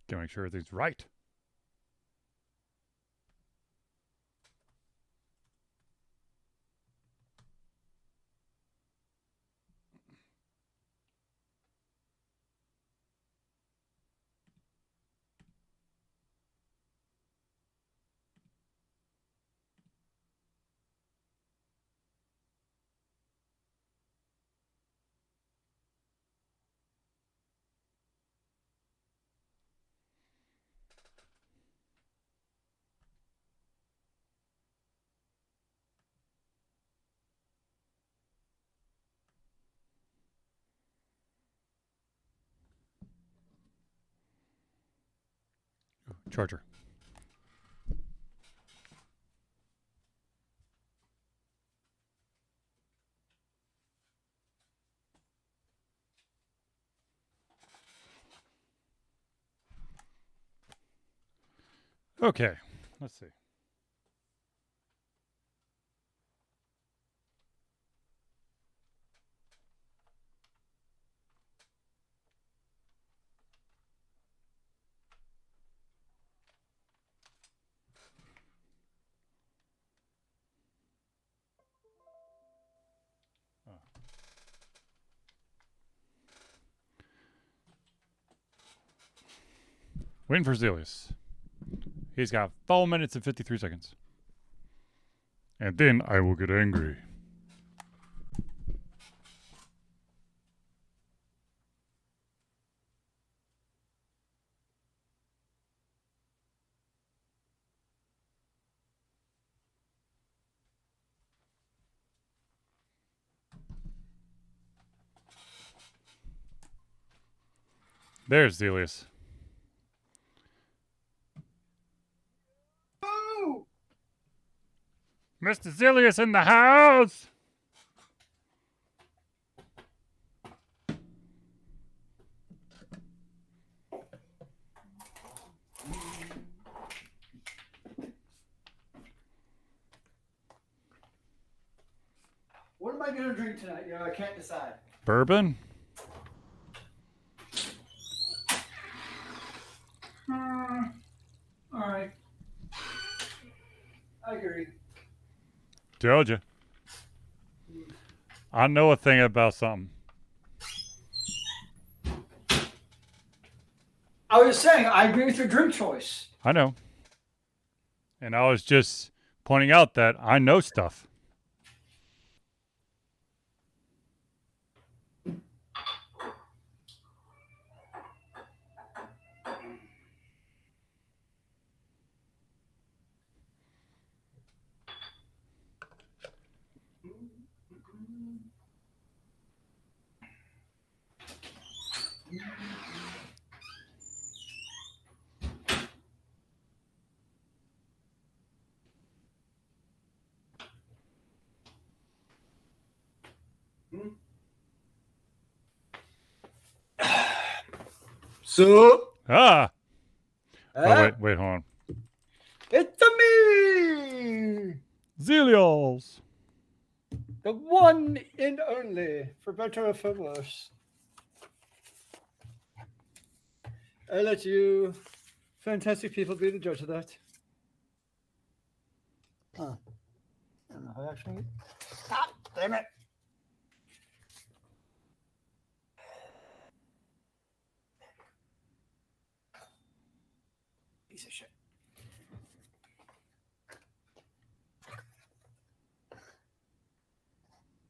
Gotta make sure everything's right. Charger. Okay, let's see. Waiting for Zelius. He's got 4 minutes and 53 seconds. And then I will get angry. There's Zelius. Mr. Zelius in the house! What am I going to drink tonight? You know, I can't decide. Bourbon? All right. I agree. Told you. I know a thing about something. I was saying, I agree with your drink choice. I know. And I was just pointing out that I know stuff. So, Ah! Oh, wait, hold on. it's me, Zelios! the one and only, for better or for worse. I let you fantastic people be the judge of that. Huh. I don't know how actually. God damn it. Piece of shit.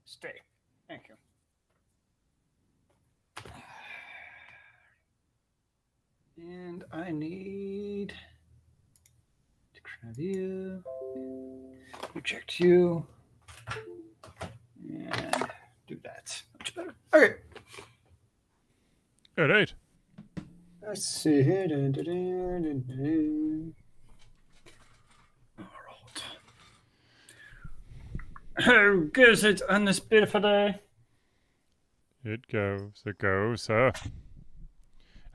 Stay. Thank you. And I need to grab you, reject you, and do that. Much better. Okay. All right. Let's see here. Dun, dun, dun, dun, dun. All right. How goes it on this beautiful day? It goes.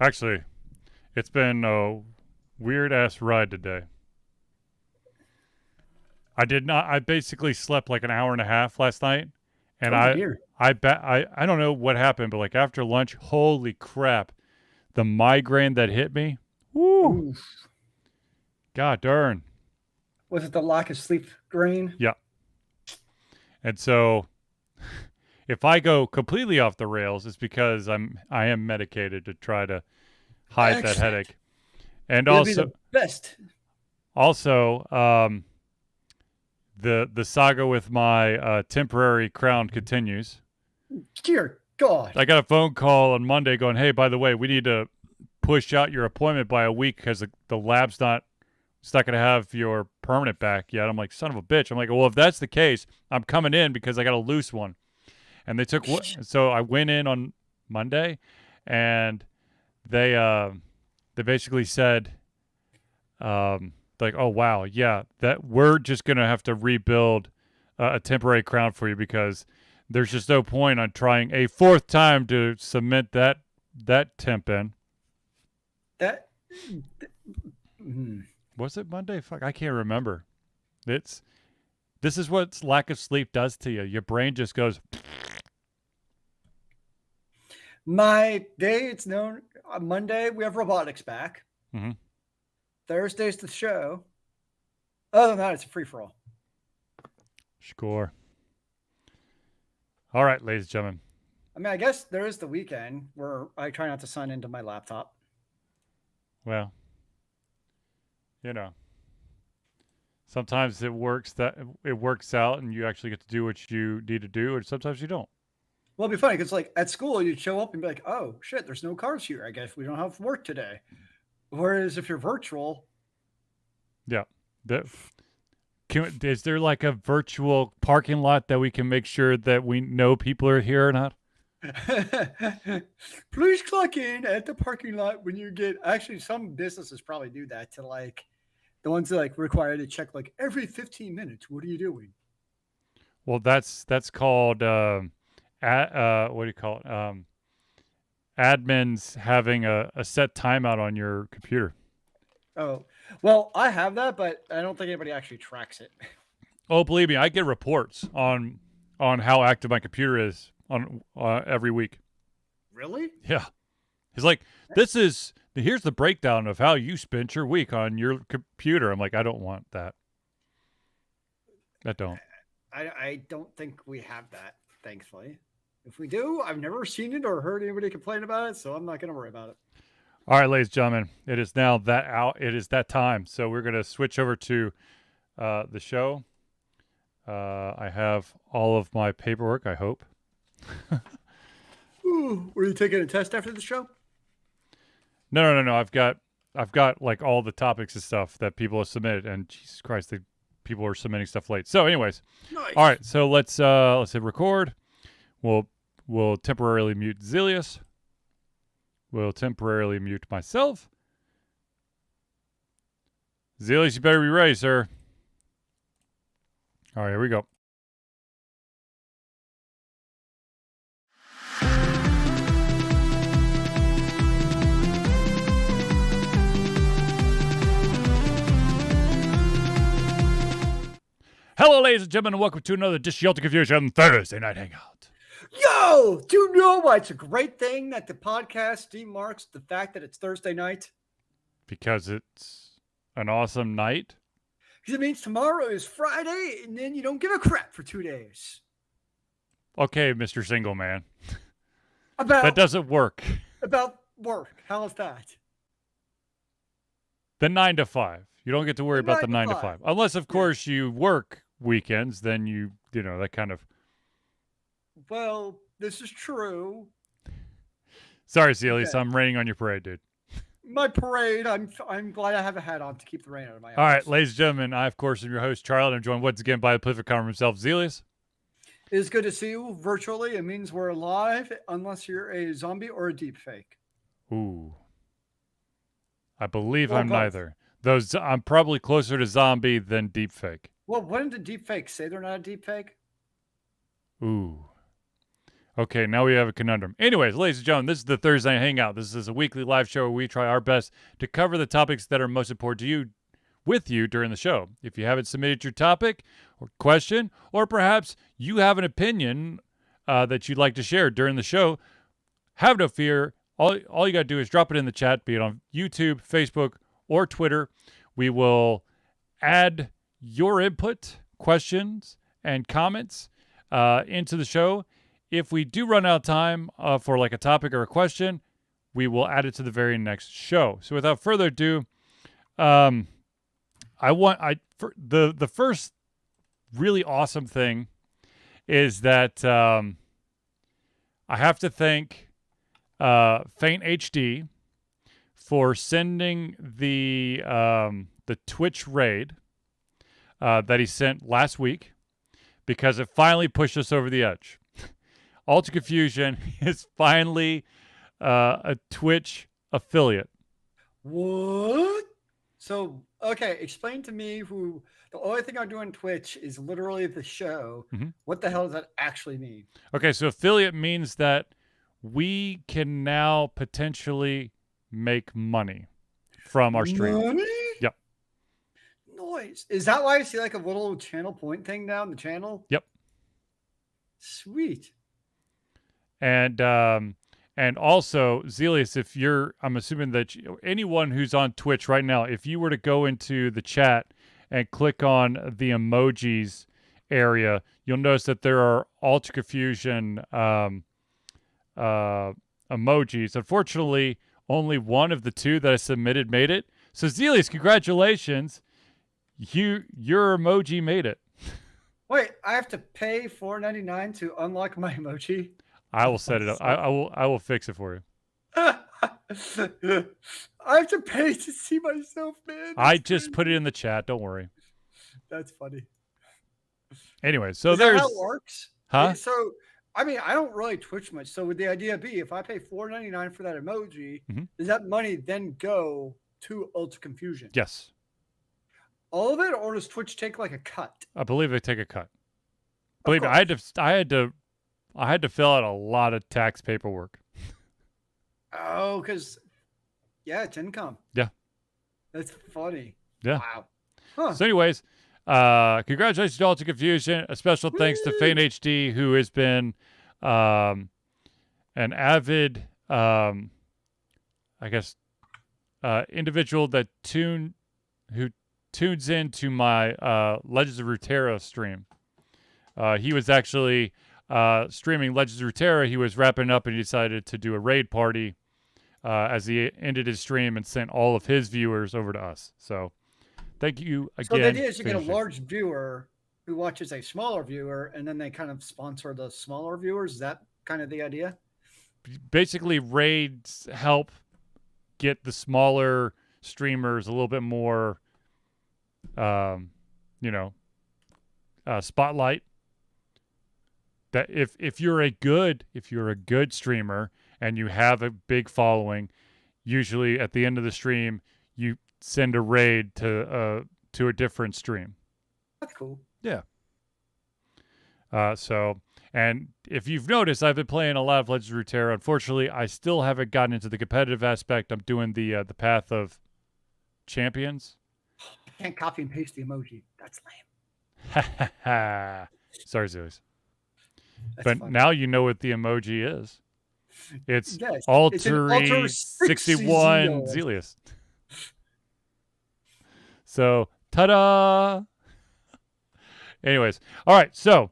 Actually, it's been a weird-ass ride today. I basically slept like an hour and a half last night. And I don't know what happened, but like after lunch, holy crap. The migraine that hit me, Woo! God darn. Was it the lack of sleep drain? Yeah. And so if I go completely off the rails, it's because I am medicated to try to hide that Excellent. headache. And It'd be the best. also, the saga with my temporary crown continues. Dear God. I got a phone call on Monday going, "Hey, by the way, we need to push out your appointment by a week because the lab's not going to have your permanent back yet." I'm like, son of a bitch. I'm like, well, if that's the case, I'm coming in because I got a loose one. And they took so I went in on Monday, and they basically said, like, oh wow, yeah, that we're just gonna have to rebuild a temporary crown for you because there's just no point on trying a fourth time to cement that temp in. That. Was it Monday? Fuck, I can't remember. This is what lack of sleep does to you. Your brain just goes. My day, it's known on Monday, we have robotics back. Mm-hmm. Thursday's the show. Other than that, it's a free for all. Score. All right, ladies and gentlemen. I mean, I guess there is the weekend where I try not to sign into my laptop. Well, you know, sometimes it works out and you actually get to do what you need to do, and sometimes you don't. Well, it'd be funny because, like, at school, you'd show up and be like, oh, shit, there's no cars here. I guess we don't have work today. Whereas if you're virtual. Yeah. Is there like a virtual parking lot that we can make sure that we know people are here or not? Please clock in at the parking lot when you get. Actually, some businesses probably do that to, like, the ones that, like, require to check, like, every 15 minutes. What are you doing? Well, that's called what do you call it? Admins having a set timeout on your computer. Oh, well, I have that, but I don't think anybody actually tracks it. Oh, believe me, I get reports on how active my computer is on every week. Really? Yeah. He's like, here's the breakdown of how you spent your week on your computer. I'm like, I don't want that. I don't. I don't think we have that, thankfully. If we do, I've never seen it or heard anybody complain about it, so I'm not going to worry about it. All right, ladies and gentlemen, it is now it is that time. So we're going to switch over to the show. I have all of my paperwork, I hope. Ooh, were you taking a test after the show? No. I've got like all the topics and stuff that people have submitted, and Jesus Christ, people are submitting stuff late. So, anyways, nice. All right. So let's hit record. We'll temporarily mute Zelius. We'll temporarily mute myself. Zelius, you better be ready, sir. All right, here we go. Hello, ladies and gentlemen, and welcome to another Dish Shelter Confusion Thursday Night Hangout. Yo, do you know why it's a great thing that the podcast demarks the fact that it's Thursday night? Because it's an awesome night? Because it means tomorrow is Friday, and then you don't give a crap for 2 days. Okay, Mr. Single Man. That doesn't work. About work. How's that? The 9 to 5. You don't get to worry about the 9 to 5. Unless, of course, you work weekends, then you know, that kind of... Well, this is true. Sorry, Zelius, okay. I'm raining on your parade, dude. My parade. I'm glad I have a hat on to keep the rain out of my eyes. All right, ladies and gentlemen, I, of course, am your host, Charlie, and I'm joined once again by the prolific comer himself, Zelius. It is good to see you virtually. It means we're alive, unless you're a zombie or a deep fake. Ooh. I believe I'm neither. I'm probably closer to zombie than deep fake. Well, wouldn't the deep fakes say they're not a deep fake? Ooh. Okay, now we have a conundrum. Anyways, ladies and gentlemen, this is the Thursday Night Hangout. This is a weekly live show where we try our best to cover the topics that are most important to you with you during the show. If you haven't submitted your topic or question, or perhaps you have an opinion that you'd like to share during the show, have no fear. All you got to do is drop it in the chat, be it on YouTube, Facebook, or Twitter. We will add your input, questions, and comments into the show. If we do run out of time for like a topic or a question, we will add it to the very next show. So without further ado, the first really awesome thing is that I have to thank Faint HD for sending the Twitch raid that he sent last week, because it finally pushed us over the edge. Alter Confusion is finally a Twitch affiliate. What? So, okay, explain to me who the only thing I do on Twitch is literally the show. Mm-hmm. What the hell does that actually mean? Okay, so affiliate means that we can now potentially make money from our stream. Money? Yep. Nice. Is that why I see like a little channel point thing down the channel? Yep. Sweet. And also, Zelius, if I'm assuming that anyone who's on Twitch right now, if you were to go into the chat and click on the emojis area, you'll notice that there are Alter Confusion emojis. Unfortunately, only one of the two that I submitted made it. So Zelius, congratulations. Your emoji made it. Wait, I have to pay $4.99 to unlock my emoji? I will set it up. I will fix it for you. I have to pay to see myself, man. I just put it in the chat. Don't worry. That's funny. Anyway, so Is there's that how it works? Huh? So, I mean, I don't really Twitch much. So would the idea be if I pay $4.99 for that emoji, does that money then go to Alter Confusion? Yes. All of it, or does Twitch take like a cut? I believe they take a cut. Believe me, I had to fill out a lot of tax paperwork. Oh, because it's income. Yeah. That's funny. Yeah. Wow. Huh. So anyways, congratulations to Alter Confusion. A special thanks to Faint HD, who has been an avid individual that tunes into my Legends of Runeterra stream. He was actually streaming Legends of Runeterra. He was wrapping up and he decided to do a raid party as he ended his stream and sent all of his viewers over to us. So thank you again. So the idea is you get a large viewer who watches a smaller viewer, and then they kind of sponsor the smaller viewers. Is that kind of the idea? Basically, raids help get the smaller streamers a little bit more spotlight. That if you're a good streamer and you have a big following, usually at the end of the stream you send a raid to a different stream. That's cool. Yeah. And if you've noticed, I've been playing a lot of Legends of Runeterra. Unfortunately, I still haven't gotten into the competitive aspect. I'm doing the Path of Champions. I can't copy and paste the emoji. That's lame. Ha ha ha. Sorry, Zeus. But funny. now you know what the emoji is. It's Yes, Alter 61 Zelius. So, ta-da! Anyways, all right. So,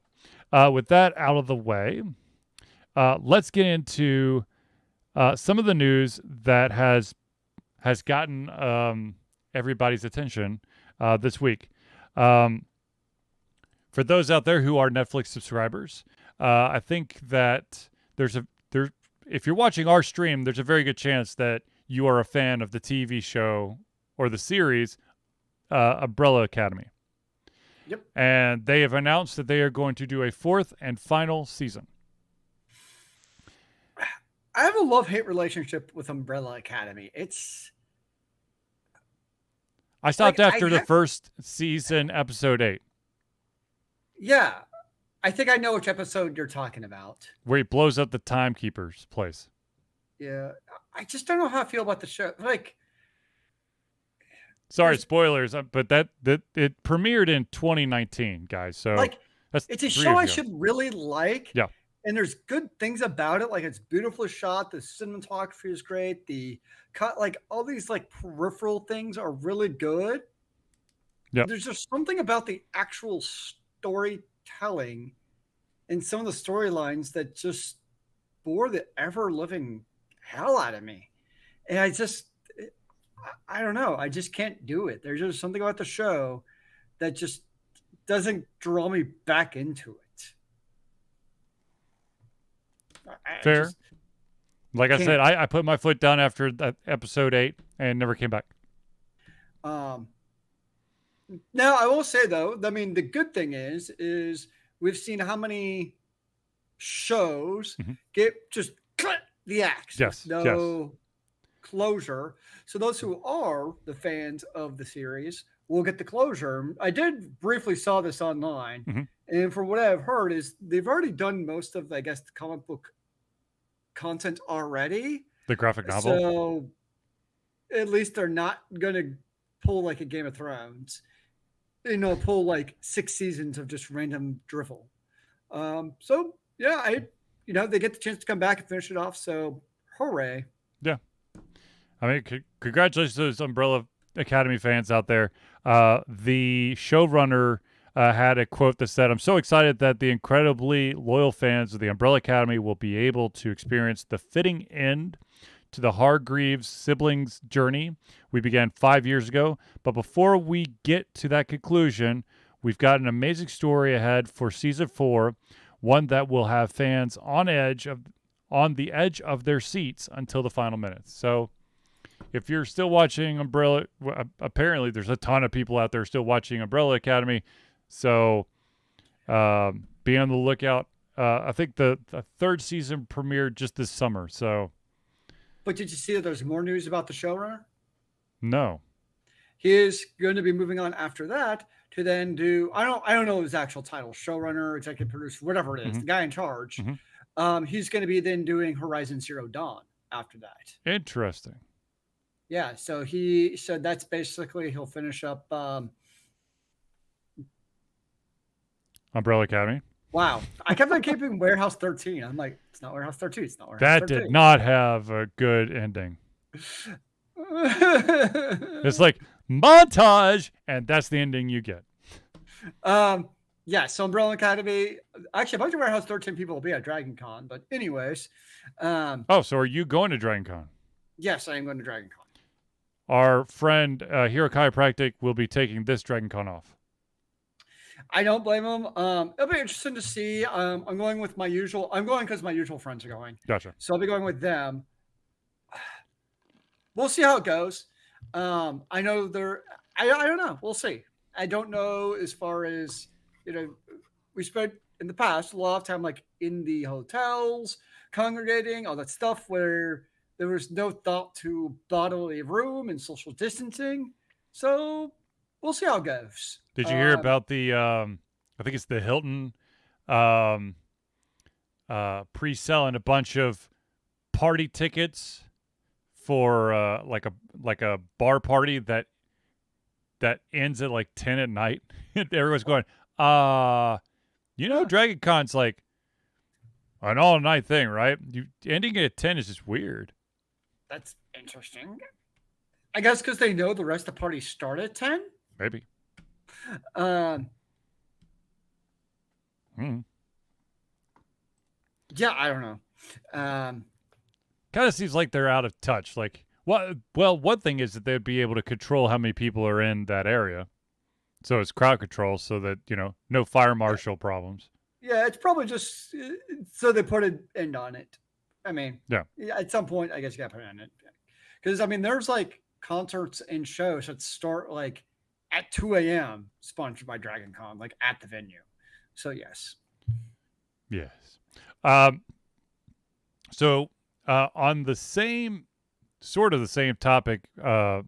with that out of the way, let's get into some of the news that has gotten everybody's attention this week. For those out there who are Netflix subscribers, I think that if you're watching our stream, there's a very good chance that you are a fan of the TV show or the series Umbrella Academy. Yep. And they have announced that they are going to do a 4th and final season. I have a love-hate relationship with Umbrella Academy. I stopped after the first season, episode 8. Yeah. I think I know which episode you're talking about. Where he blows up the timekeeper's place. Yeah. I just don't know how I feel about the show. Like, sorry, spoilers, but that it premiered in 2019, guys. So like, that's it's a 3 show I years ago. should really like. Yeah. and there's good things about it. Like it's beautifully shot. The cinematography is great. The cut, like all these like peripheral things are really good. Yep. There's just something about the actual storytelling and some of the storylines that just bore the ever living hell out of me. And I don't know. I just can't do it. There's just something about the show that just doesn't draw me back into it. I Fair. just Like I can't. said, I put my foot down after that episode 8 and never came back. Um, Now I will say though, I mean, the good thing is we've seen how many shows Mhm. get just cut the axe with Yes. Yes. no closure. So those who are the fans of the series will get the closure. I did briefly saw this online, Mhm. and from what I've heard is they've already done most of, I guess, the comic book content already. The graphic novel. So at least they're not going to pull like a Game of Thrones, pull like 6 seasons of just random drivel. So yeah, they get the chance to come back and finish it off. So hooray! Yeah. I mean, congratulations to those Umbrella Academy fans out there. The showrunner had a quote that said, "I'm so excited that the incredibly loyal fans of the Umbrella Academy will be able to experience the fitting end to the Hargreaves siblings' journey we began 5 years ago. But before we get to that conclusion, we've got an amazing story ahead for season 4, one that will have fans on the edge of their seats until the final minutes." So, if you're still watching Umbrella, apparently there's a ton of people out there still watching Umbrella Academy. So be on the lookout. I think the third season premiered just this summer. So But did you see that there's more news about the showrunner? no. He is going to be moving on after that to then do I don't know his actual title, showrunner, executive producer, whatever it is, Mhm. the guy in charge. Mhm. He's going to be then doing Horizon Zero Dawn after that. Interesting. Yeah, so he said that's basically he'll finish up. Umbrella Academy. Wow, I kept on keeping Warehouse 13. I'm like, it's not Warehouse 13. It's not Warehouse That did 13. not have a good ending. It's like montage, and that's the ending you get. Yeah, so Umbrella Academy. Actually, a bunch of Warehouse 13 people will be at Dragon Con, but anyways. Oh, so are you going to Dragon Con? Yes, I am going to Dragon Con. Our friend Hero Chiropractic will be taking this Dragon Con off. I don't blame him. It'll be interesting to see. I'm going with my usual. I'm going because my usual friends are going. Gotcha. So I'll be going with them. We'll see how it goes. I know they're. I don't know. We'll see. I don't know as far as we spent in the past a lot of time like in the hotels, congregating, all that stuff where there was no thought to bodily room and social distancing. So we'll see how it goes. Did you hear about the? I think it's the Hilton pre-selling a bunch of party tickets for like a bar party that ends at like 10 at night. Everyone's going, Dragon Con's like an all night thing, right? You ending it at 10 is just weird. That's interesting. I guess because they know the rest of the parties start at 10. Maybe. Yeah, I don't know. Kind of seems like they're out of touch. Like, well, one thing is that they'd be able to control how many people are in that area. So it's crowd control so that, no fire marshal problems. Yeah, it's probably just so they put an end on it. I mean, yeah, at some point, I guess you got to put an end on it. Because, I mean, there's like concerts and shows that start like at 2 a.m. sponsored by Dragon Con, like at the venue. So, yes. Yes. So, on the same topic about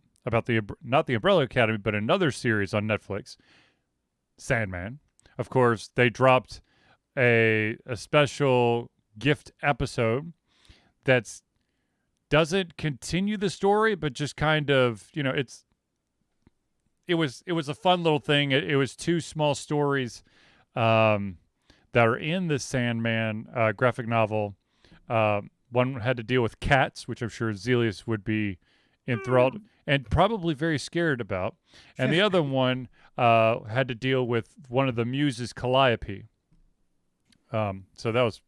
not the Umbrella Academy, but another series on Netflix, Sandman. Of course, they dropped a special gift episode that doesn't continue the story, but just kind of, it was a fun little thing. It was 2 small stories that that are in the Sandman graphic novel. One had to deal with cats, which I'm sure Zelius would be enthralled and probably very scared about. And the other one had to deal with one of the muses, Calliope. So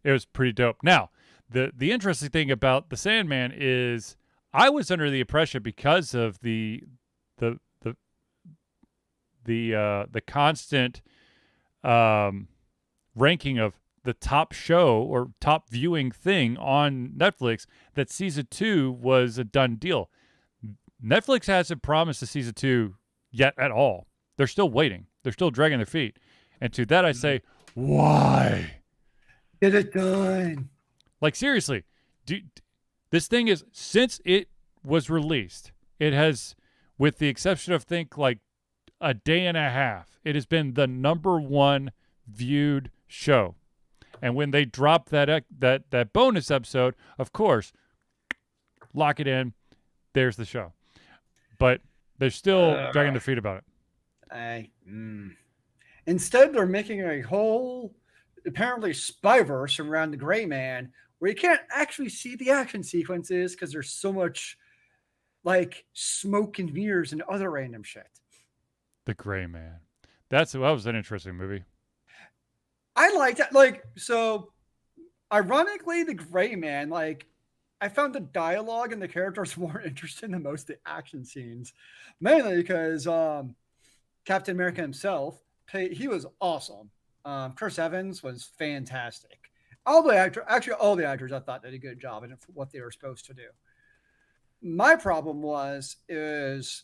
it was pretty dope. Now, the interesting thing about the Sandman is I was under the impression, because of the constant ranking of the top show or top viewing thing on Netflix, that season 2 was a done deal. Netflix hasn't promised a season 2 yet at all. They're still waiting. They're still dragging their feet. And to that I say, why? Get it done. Like, seriously, this thing is, since it was released, it has, with the exception of, think, like a day and a half, it has been the #1 viewed show. And when they drop that bonus episode, of course, lock it in. There's the show. But they're still dragging their feet about it. Instead, they're making a whole, apparently, spyverse around the Gray Man, where you can't actually see the action sequences because there's so much like smoke and mirrors and other random shit. The Gray Man. That was an interesting movie. I liked it. Like, so ironically, the Gray Man, like, I found the dialogue and the characters more interesting than most of the action scenes, mainly because Captain America himself, he was awesome. Chris Evans was fantastic. All the actors I thought did a good job in what they were supposed to do. My problem is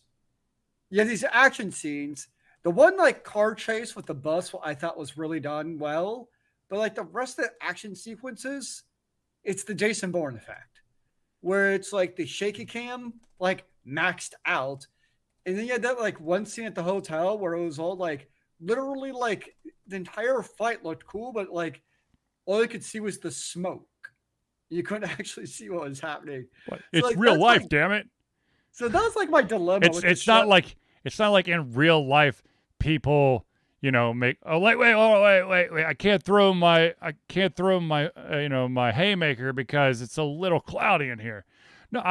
these action scenes. The one like car chase with the bus, I thought was really done well, but like the rest of the action sequences, it's the Jason Bourne effect, where it's like the shaky cam like maxed out, and then you had that like one scene at the hotel where it was all like literally like the entire fight looked cool, but like all you could see was the smoke. You couldn't actually see what was happening. It's like, real life, damn it. So that was like my dilemma. It's not like in real life people, make wait, I can't throw my my haymaker because it's a little cloudy in here. No,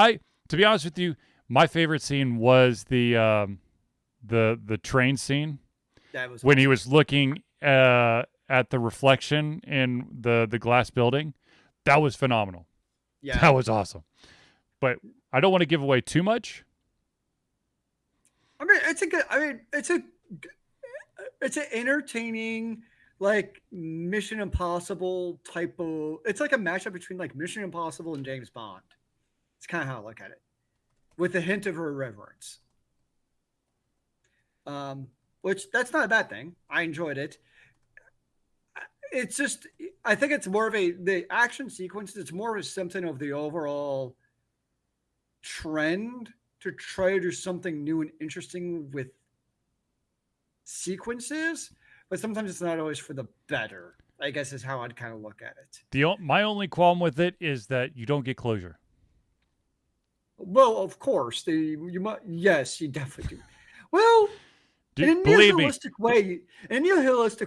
to be honest with you, my favorite scene was the train scene. That was when awesome. He was looking at the reflection in the glass building. That was phenomenal. Yeah, that was awesome. But I don't want to give away too much. I mean, it's an entertaining, like, Mission Impossible type of. It's like a mashup between like Mission Impossible and James Bond. It's kind of how I look at it, with a hint of irreverence. Which that's not a bad thing. I enjoyed it. It's just, I think it's more of the action sequences. It's more of a symptom of the overall trend to try to do something new and interesting with sequences, but sometimes it's not always for the better, I guess is how I'd kind of look at it. My only qualm with it is that you don't get closure. Well, of course, yes, you definitely do. Well, in a nihilistic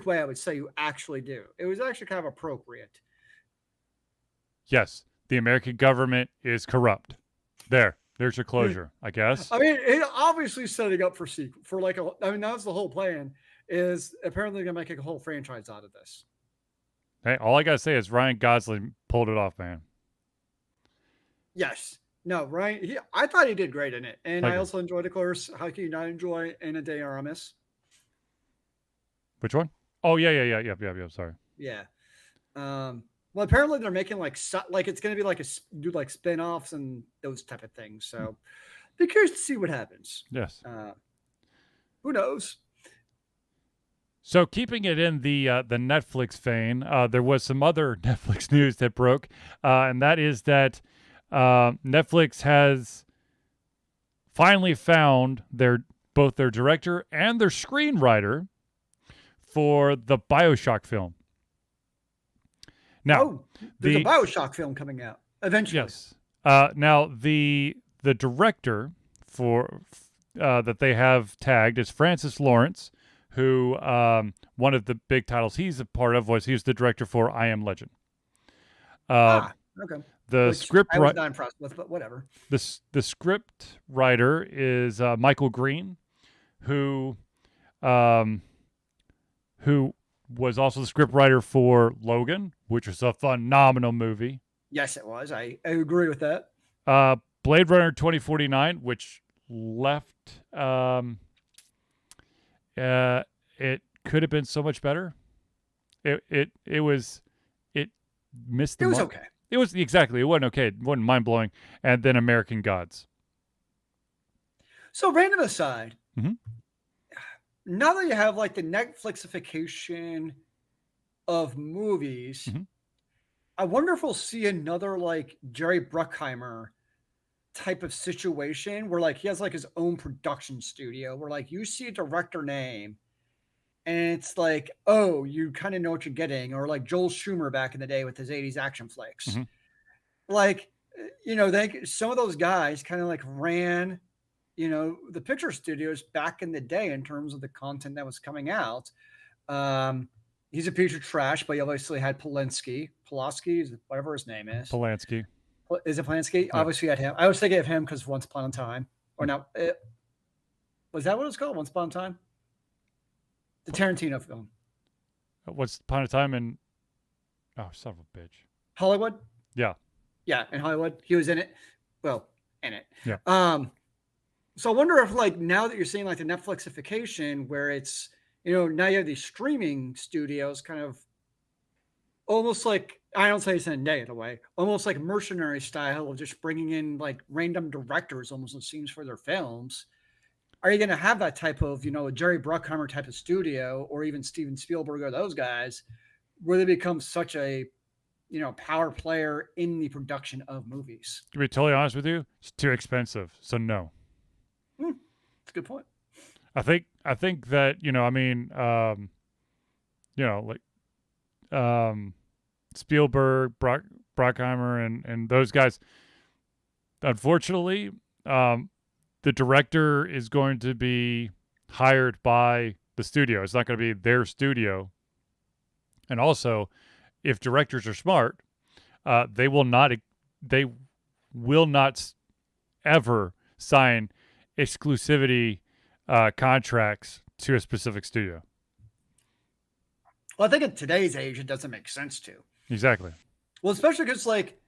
way, I would say you actually do. It was actually kind of appropriate. Yes, the American government is corrupt. There's your closure, I guess. I mean, it obviously setting up for like that was the whole plan. Is apparently going to make a whole franchise out of this. Hey, all I gotta say is Ryan Gosling pulled it off, man. Yes. No, Ryan. I thought he did great in it, and I also enjoyed, of course. How can you not enjoy Ana de Armas? Which one? Oh yeah. Sorry. Yeah. Well, apparently they're making like it's going to be like do like spin-offs and those type of things. So, be curious to see what happens. Yes. Who knows? So, keeping it in the Netflix vein, there was some other Netflix news that broke, and that is that Netflix has finally found both their director and their screenwriter for the BioShock film. Now, there's a BioShock film coming out eventually. Yes. Now, the director for that they have tagged is Francis Lawrence, who one of the big titles he's a part of he was the director for I Am Legend. Okay. The Which script I was not impressed with, but whatever. The script writer is Michael Green, who was also the script writer for Logan, which was a phenomenal movie. Yes, it was. I agree with that. Blade Runner 2049, which left. It could have been so much better. It missed the It was mark. okay. It was exactly. It wasn't okay. It wasn't mind blowing. And then American Gods. So, random aside, mm-hmm. now that you have like the Netflixification of movies, mm-hmm. I wonder if we'll see another like Jerry Bruckheimer type of situation where like he has like his own production studio where like you see a director name and it's like, oh, you kind of know what you're getting, or like Joel Schumer back in the day with his 80s action flicks. Mm-hmm. Like, some of those guys kind of like ran, the picture studios back in the day in terms of the content that was coming out. He's a piece of trash, but he obviously had Pulaski, whatever his name is. Polanski. Is it Polanski? Yeah. Obviously, had him. I was thinking of him because Once Upon a Time, or now, was that what it was called? Once Upon a Time, the Tarantino film. Once Upon a Time in, oh, son of a bitch, Hollywood. Yeah, in Hollywood, he was in it. Well, in it. Yeah. So I wonder if like now that you're seeing like the Netflixification, where it's now you have these streaming studios kind of almost like, I don't say this in a negative way, almost like mercenary style of just bringing in like random directors almost it seems for their films. Are you going to have that type of, a Jerry Bruckheimer type of studio, or even Steven Spielberg or those guys, where they become such a, power player in the production of movies? To be totally honest with you, it's too expensive. So no. That's a good point. I think that, Spielberg, Bruckheimer, and those guys, unfortunately, the director is going to be hired by the studio. It's not going to be their studio. And also, if directors are smart, they will not ever sign exclusivity contracts to a specific studio. Well, I think in today's age, it doesn't make sense to. Exactly. Well, especially because like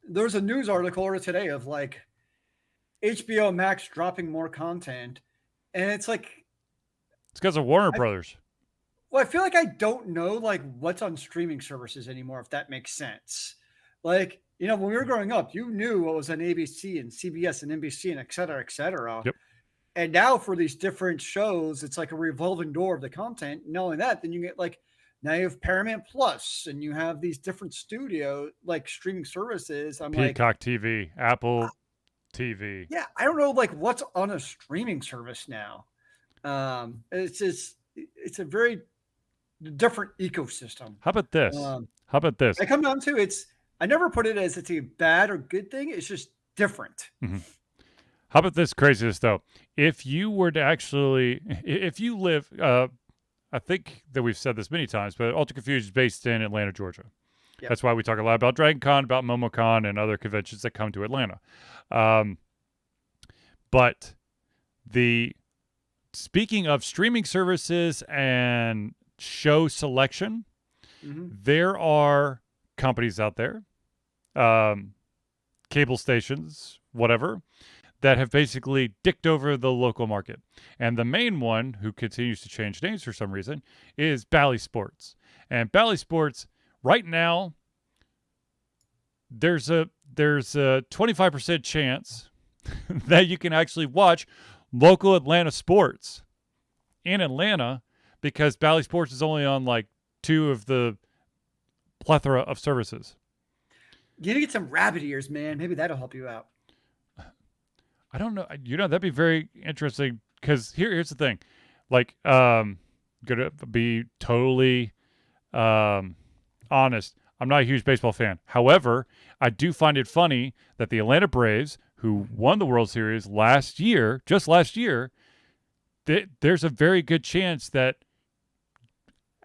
there's a news article today of like HBO Max dropping more content, and it's like it's because of Warner Brothers. Well, I feel like I don't know like what's on streaming services anymore, if that makes sense. Like, when we were growing up, you knew what was on ABC and CBS and NBC and et cetera, et cetera. Yep. And now for these different shows, it's like a revolving door of the content. Not only that, then you get like, now you have Paramount Plus and you have these different studio like streaming services. I'm Peacock TV, Apple TV. Yeah, I don't know like what's on a streaming service now. It's a very different ecosystem. How about this? I come down to I never put it as it's a bad or good thing. It's just different. Mm-hmm. How about this craziness though? If you were to actually, if you live, I think that we've said this many times, but Ultra Confused is based in Atlanta, Georgia. Yep. That's why we talk a lot about Dragon Con, about MomoCon, and other conventions that come to Atlanta. But speaking of streaming services and show selection, there are companies out there, cable stations, whatever, that have basically dicked over the local market. And the main one, who continues to change names for some reason, is Bally Sports. And Bally Sports, right now, there's a 25% chance that you can actually watch local Atlanta sports in Atlanta, because Bally Sports is only on like 2 of the plethora of services. You need to get some rabbit ears, man. Maybe that'll help you out. I don't know. That'd be very interesting, because here's the thing. Like, gonna be totally honest. I'm not a huge baseball fan. However, I do find it funny that the Atlanta Braves, who won the World Series just last year, there's a very good chance that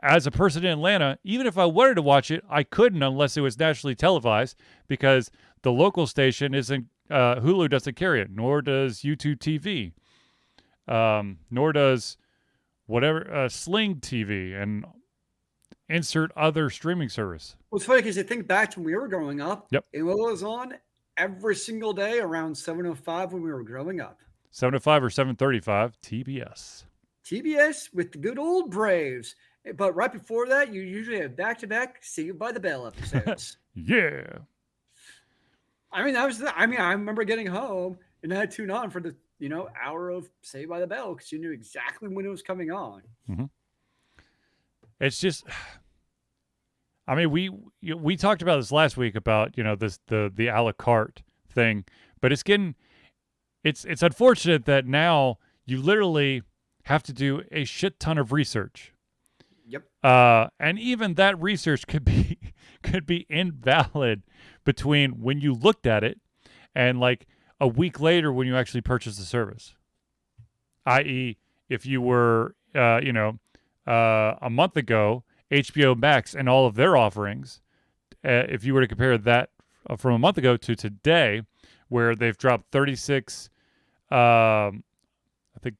as a person in Atlanta, even if I wanted to watch it, I couldn't unless it was nationally televised because the local station isn't. Hulu doesn't carry it, nor does YouTube TV, nor does whatever Sling TV, and insert other streaming service. Well, it's funny because you think back to when we were growing up, Yep, it was on every single day around 7:05 when we were growing up. 7:05 or 7:35 TBS. TBS with the good old Braves. But right before that, you usually have back-to-back Saved by the Bell episodes. Yeah. I mean, that was. I mean, I remember getting home and I had to tune on for the hour of Saved by the Bell because you knew exactly when it was coming on. Mm-hmm. It's just, I mean, we talked about this last week about this the a la carte thing, but it's unfortunate that now you literally have to do a shit ton of research. Yep. And even that research could be invalid between when you looked at it and like a week later when you actually purchase the service. I.e., if you were, a month ago, HBO Max and all of their offerings, if you were to compare that from a month ago to today, where they've dropped 36, I think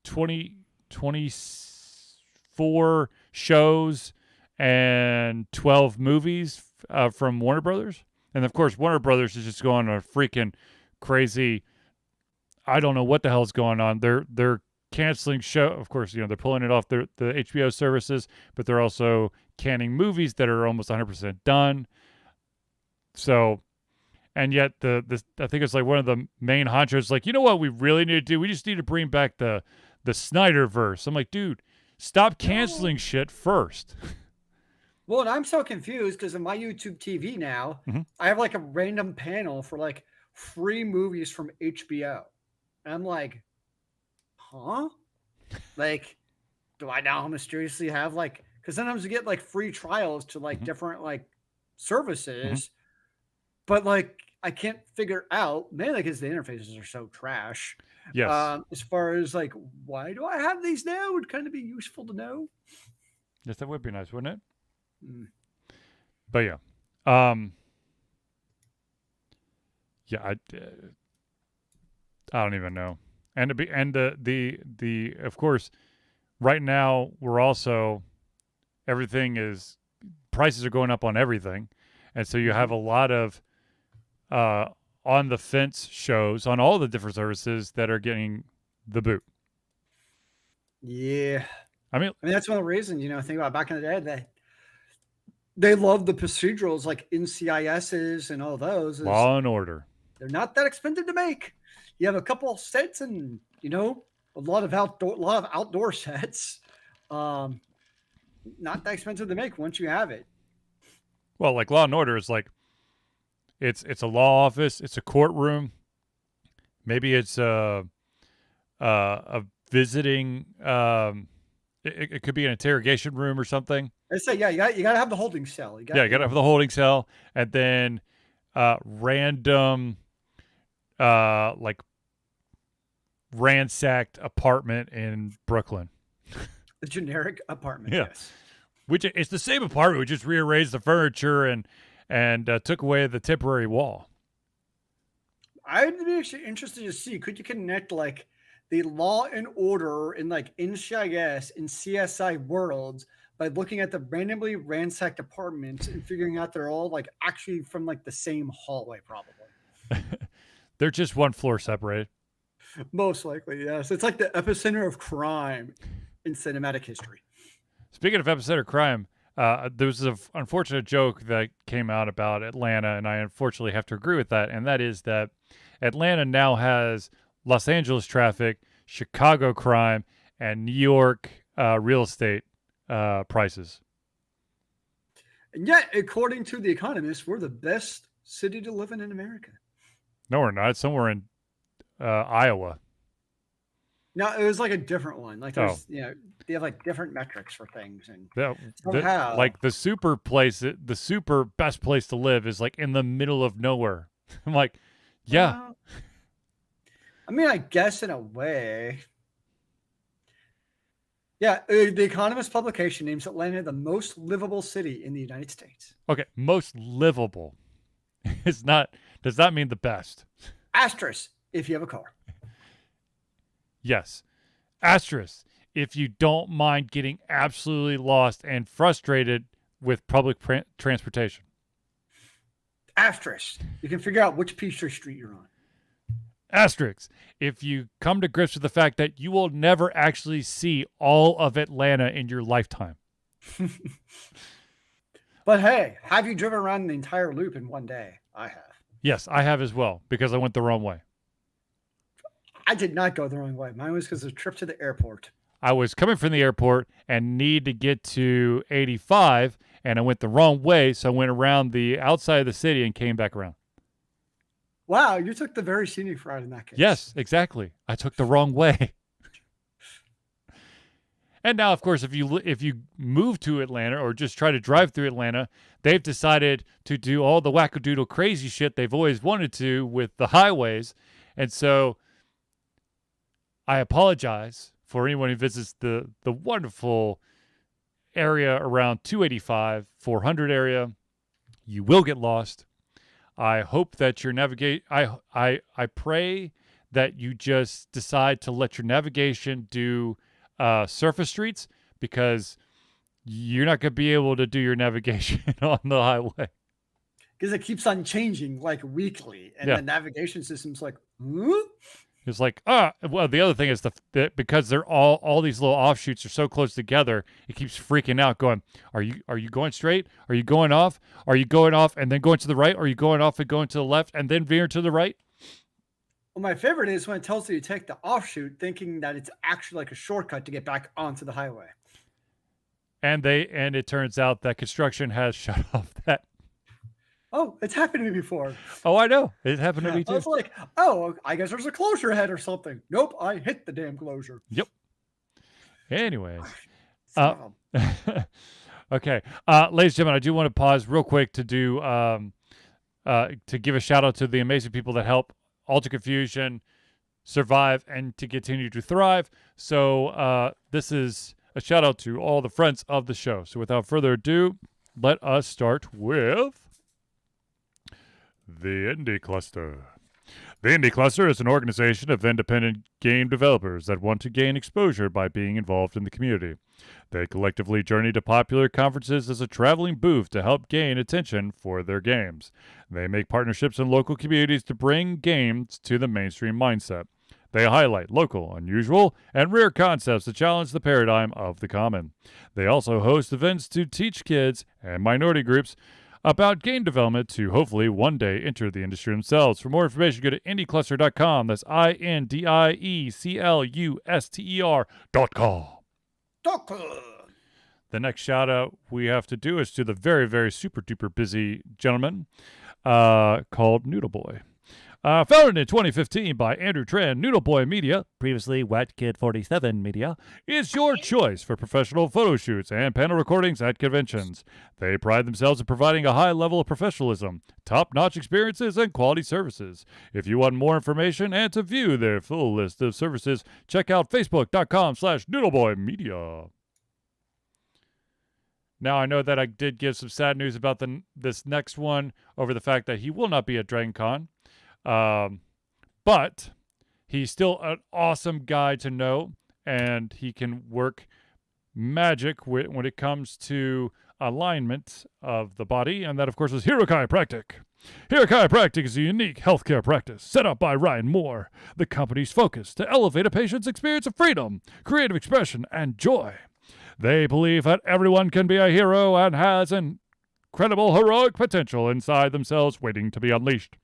24 shows and 12 movies from Warner Brothers. And of course, Warner Brothers is just going on a freaking crazy. I don't know what the hell's going on. They're canceling show. Of course, they're pulling it off the HBO services, but they're also canning movies that are almost 100% done. So, and yet I think it's like one of the main honchos like, you know what we really need to do? We just need to bring back the Snyderverse. I'm like, dude, stop canceling shit first. Well, and I'm so confused because in my YouTube TV now, I have like a random panel for like free movies from HBO. And I'm like, huh? Like, do I now mysteriously have like, because sometimes you get like free trials to like different like services, but like I can't figure out, mainly because the interfaces are so trash. Yes. As far as like, why do I have these now? Would kind of be useful to know. Yes, that would be nice, wouldn't it? Mm. But yeah. Yeah, I don't even know. And the of course, right now we're also prices are going up on everything, and so you have a lot of on the fence shows on all the different services that are getting the boot. Yeah, I mean that's one of the reasons think about back in the day they love the procedurals like NCISs and all those. Law and Order. They're not that expensive to make. You have a couple sets and a lot of outdoor sets. Not that expensive to make once you have it. Well, like Law and Order is like it's a law office, it's a courtroom, maybe it's a visiting. It could be an interrogation room or something. I say, yeah, you got to have the holding cell. You got to have the holding cell, and then random, like ransacked apartment in Brooklyn. The generic apartment. Yeah. Yes. Which it's the same apartment. We just rearranged the furniture and took away the temporary wall. I'd be actually interested to see, could you connect like the Law and Order in like NCIS and CSI worlds by looking at the randomly ransacked apartments and figuring out they're all like actually from like the same hallway, probably. They're just one floor separated. Most likely, yes. It's like the epicenter of crime in cinematic history. Speaking of epicenter crime, there was an unfortunate joke that came out about Atlanta, and I unfortunately have to agree with that, and that is that Atlanta now has Los Angeles traffic, Chicago crime, and New York real estate prices. And yet, according to The Economist, we're the best city to live in America. No, we're not. Somewhere in Iowa. No, it was like a different one. Like there's, they have like different metrics for things, and like the super best place to live is like in the middle of nowhere. I'm like, yeah. I mean, I guess in a way, Yeah, the Economist publication names Atlanta the most livable city in the United States. Okay, most livable is not does not mean the best. Asterisk if you have a car. Yes. Asterisk if you don't mind getting absolutely lost and frustrated with public transportation. Asterisk, you can figure out which Peachtree Street you're on. Asterisk if you come to grips with the fact that you will never actually see all of Atlanta in your lifetime. But hey, have you driven around the entire loop in one day? I have. Yes, I have as well because I went the wrong way. I did not go the wrong way. Mine was because of a trip to the airport. I was coming from the airport and need to get to 85, and I went the wrong way, so I went around the outside of the city and came back around. Wow, you took the very scenic route in that case. Yes, exactly. I took the wrong way. And now, of course, if you move to Atlanta or just try to drive through Atlanta, they've decided to do all the wackadoodle crazy shit they've always wanted to with the highways. And so I apologize for anyone who visits the wonderful area around 285, 400 area. You will get lost. I hope that your I pray that you just decide to let your navigation do surface streets, because you're not going to be able to do your navigation on the highway. Because it keeps on changing like weekly, and the navigation system's like, It's like, well, the other thing is because they're all these little offshoots are so close together, it keeps freaking out, going, are you going straight? Are you going off? Are you going off and then going to the right? Are you going off and going to the left and then veering to the right? Well, my favorite is when it tells you to take the offshoot, thinking that it's actually like a shortcut to get back onto the highway. And it turns out that construction has shut off that. Oh, it's happened to me before. Oh, I know. It happened to me too. I was like, oh, I guess there's a closure ahead or something. Nope, I hit the damn closure. Yep. Anyways. Okay. Ladies and gentlemen, I do want to pause real quick to do to give a shout out to the amazing people that help Alter Confusion survive and to continue to thrive. So this is a shout out to all the friends of the show. So without further ado, let us start with the Indie Cluster. The Indie Cluster is an organization of independent game developers that want to gain exposure by being involved in the community. They collectively journey to popular conferences as a traveling booth to help gain attention for their games. They make partnerships in local communities to bring games to the mainstream mindset. They highlight local, unusual, and rare concepts to challenge the paradigm of the common. They also host events to teach kids and minority groups about game development to hopefully one day enter the industry themselves. For more information, go to indiecluster.com. That's INDIECLUSTER.com. The next shout out we have to do is to the very, very super duper busy gentleman called Noodle Boy. Founded in 2015 by Andrew Tran, Noodle Boy Media, previously Wet Kid 47 Media, is your choice for professional photo shoots and panel recordings at conventions. They pride themselves in providing a high level of professionalism, top-notch experiences, and quality services. If you want more information and to view their full list of services, check out facebook.com/noodleboymedia. Now, I know that I did give some sad news about this next one over the fact that he will not be at Dragon Con. But he's still an awesome guy to know, and he can work magic when it comes to alignment of the body, and that, of course, is Hero Chiropractic. Hero Chiropractic is a unique healthcare practice set up by Ryan Moore, the company's focus to elevate a patient's experience of freedom, creative expression, and joy. They believe that everyone can be a hero and has an incredible heroic potential inside themselves waiting to be unleashed.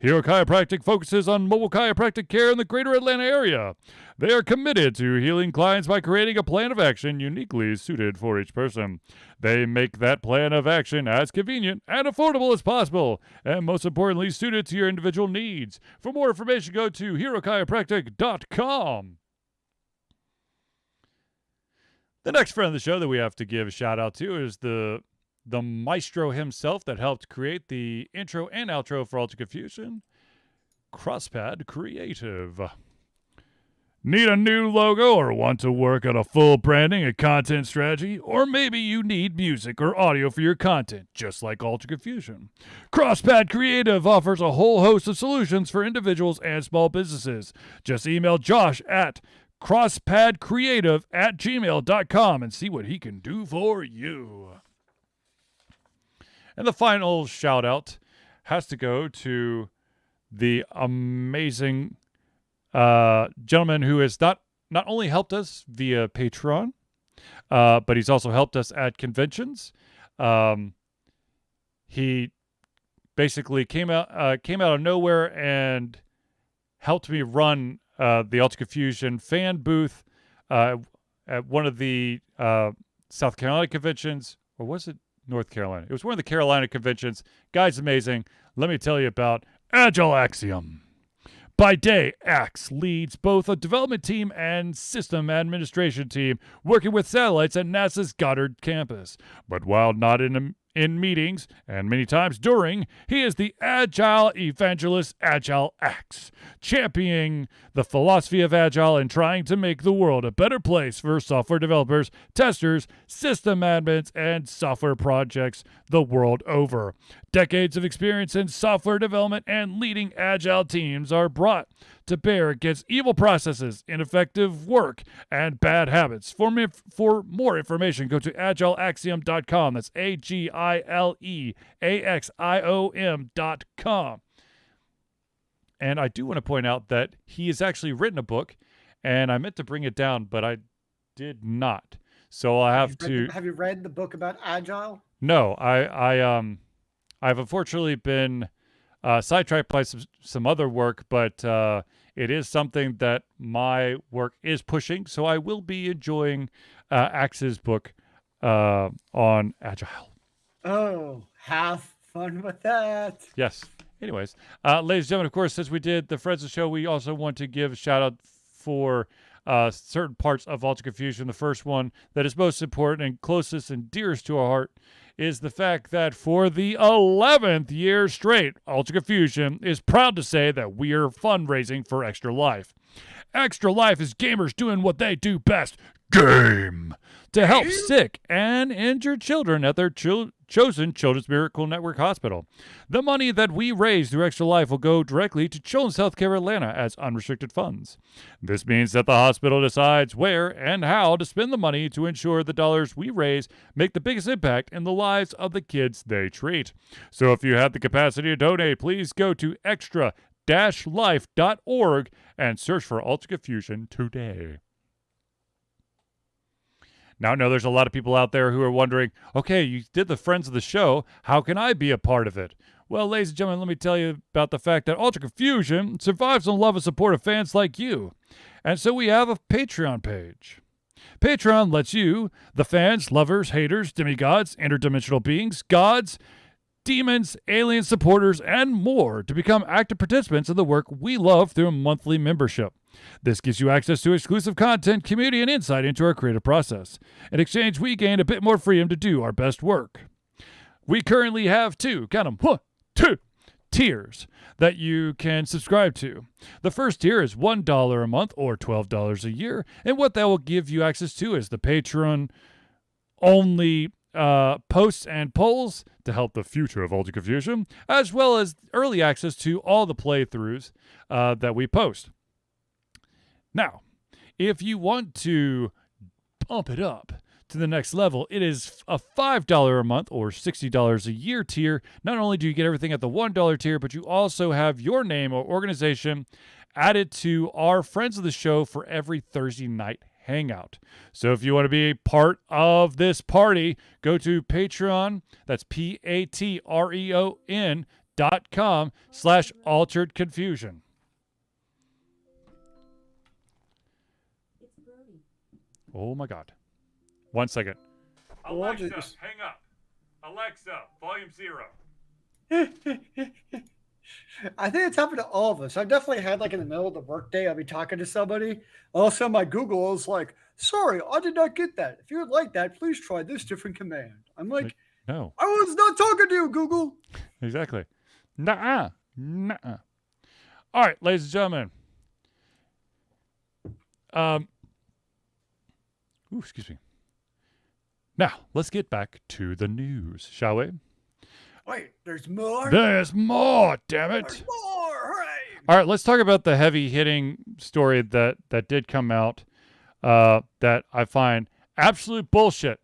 Hero Chiropractic focuses on mobile chiropractic care in the greater Atlanta area. They are committed to healing clients by creating a plan of action uniquely suited for each person. They make that plan of action as convenient and affordable as possible, and most importantly, suited to your individual needs. For more information, go to herochiropractic.com. The next friend of the show that we have to give a shout out to is the maestro himself that helped create the intro and outro for Alter Confusion, Crosspad Creative. Need a new logo or want to work on a full branding and content strategy? Or maybe you need music or audio for your content, just like Ultra Confusion. CrossPad Creative offers a whole host of solutions for individuals and small businesses. Just email Josh at crosspadcreative@gmail.com and see what he can do for you. And the final shout out has to go to the amazing gentleman who has not only helped us via Patreon, but he's also helped us at conventions. He basically came out of nowhere and helped me run the Ultra Confusion fan booth at one of the South Carolina conventions, or was it North Carolina? It was one of the Carolina conventions. Guy's amazing. Let me tell you about Agile Axiom. By day, Axe leads both a development team and system administration team working with satellites at NASA's Goddard campus. But while not in meetings, and many times during, he is the Agile evangelist Agile Axe, championing the philosophy of Agile and trying to make the world a better place for software developers, testers, system admins, and software projects the world over. Decades of experience in software development and leading Agile teams are brought to bear against evil processes, ineffective work, and bad habits. For more information, go to agileaxiom.com. That's AGILEAXIOM.com. And I do want to point out that he has actually written a book, and I meant to bring it down, but I did not. So I have to. Have you read the book about Agile? No, I've unfortunately been sidetracked by some other work, but it is something that my work is pushing. So I will be enjoying Axe's book on Agile. Oh, have fun with that. Yes. Anyways, ladies and gentlemen, of course, since we did the Friends of the Show, we also want to give a shout out for certain parts of Ultra Confusion. The first one that is most important and closest and dearest to our heart is the fact that for the 11th year straight, Ultra Confusion is proud to say that we are fundraising for Extra Life. Extra Life is gamers doing what they do best, game, to help sick and injured children at their chosen Children's Miracle Network hospital. The money that we raise through Extra Life will go directly to Children's Healthcare Atlanta as unrestricted funds. This means that the hospital decides where and how to spend the money to ensure the dollars we raise make the biggest impact in the lives of the kids they treat. So if you have the capacity to donate, please go to extra-life.org and search for Ultra Confusion today. Now, I know there's a lot of people out there who are wondering, okay, you did the Friends of the Show. How can I be a part of it? Well, ladies and gentlemen, let me tell you about the fact that Ultra Confusion survives on the love and support of fans like you. And so we have a Patreon page. Patreon lets you, the fans, lovers, haters, demigods, interdimensional beings, gods, demons, alien supporters, and more to become active participants in the work we love through a monthly membership. This gives you access to exclusive content, community, and insight into our creative process. In exchange, we gain a bit more freedom to do our best work. We currently have two tiers that you can subscribe to. The first tier is $1 a month or $12 a year, and what that will give you access to is the Patreon-only posts and polls to help the future of Ultra Confusion, as well as early access to all the playthroughs that we post. Now, if you want to bump it up to the next level, it is a $5 a month or $60 a year tier. Not only do you get everything at the $1 tier, but you also have your name or organization added to our Friends of the Show for every Thursday night hangout. So if you want to be a part of this party, go to Patreon. That's patreon.com/altered confusion. Oh my God. 1 second. Alexa, hang up. Alexa, volume 0. I think it's happened to all of us. I've definitely had, like, in the middle of the workday, I'll be talking to somebody. Also, my Google is like, sorry, I did not get that. If you would like that, please try this different command. I'm like, no. I was not talking to you, Google. Exactly. Nuh-uh. All right, ladies and gentlemen. Ooh, excuse me. Now, let's get back to the news, shall we? Wait, there's more? There's more, damn There's it. more! Hooray! All right, let's talk about the heavy hitting story that did come out that I find absolute bullshit.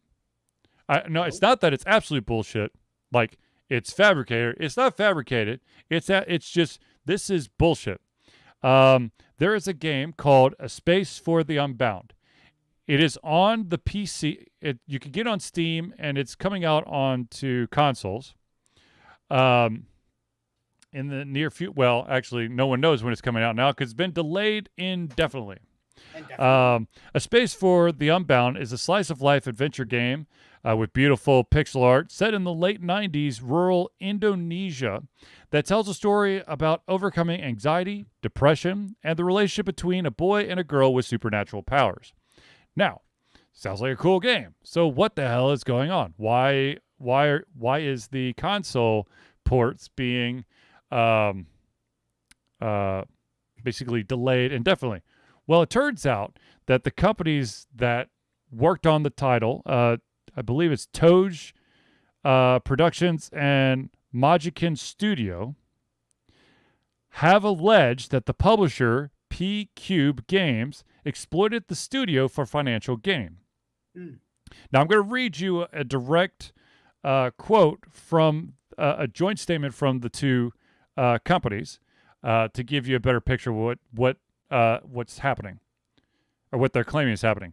No, it's not that it's absolute bullshit. Like it's fabricated. It's not fabricated. It's just this is bullshit. There is a game called A Space for the Unbound. It is on the PC. You can get it on Steam, and it's coming out onto consoles. In the near future. Well, actually, no one knows when it's coming out now because it's been delayed indefinitely. A Space for the Unbound is a slice of life adventure game with beautiful pixel art set in the late 90s rural Indonesia that tells a story about overcoming anxiety, depression, and the relationship between a boy and a girl with supernatural powers. Now, sounds like a cool game. So what the hell is going on? Why is the console ports being basically delayed indefinitely? Well, it turns out that the companies that worked on the title, I believe it's Toj Productions and Majikin Studio, have alleged that the publisher P Cube Games exploited the studio for financial gain. Now, I'm going to read you a direct quote from a joint statement from the two companies to give you a better picture of what's happening or what they're claiming is happening.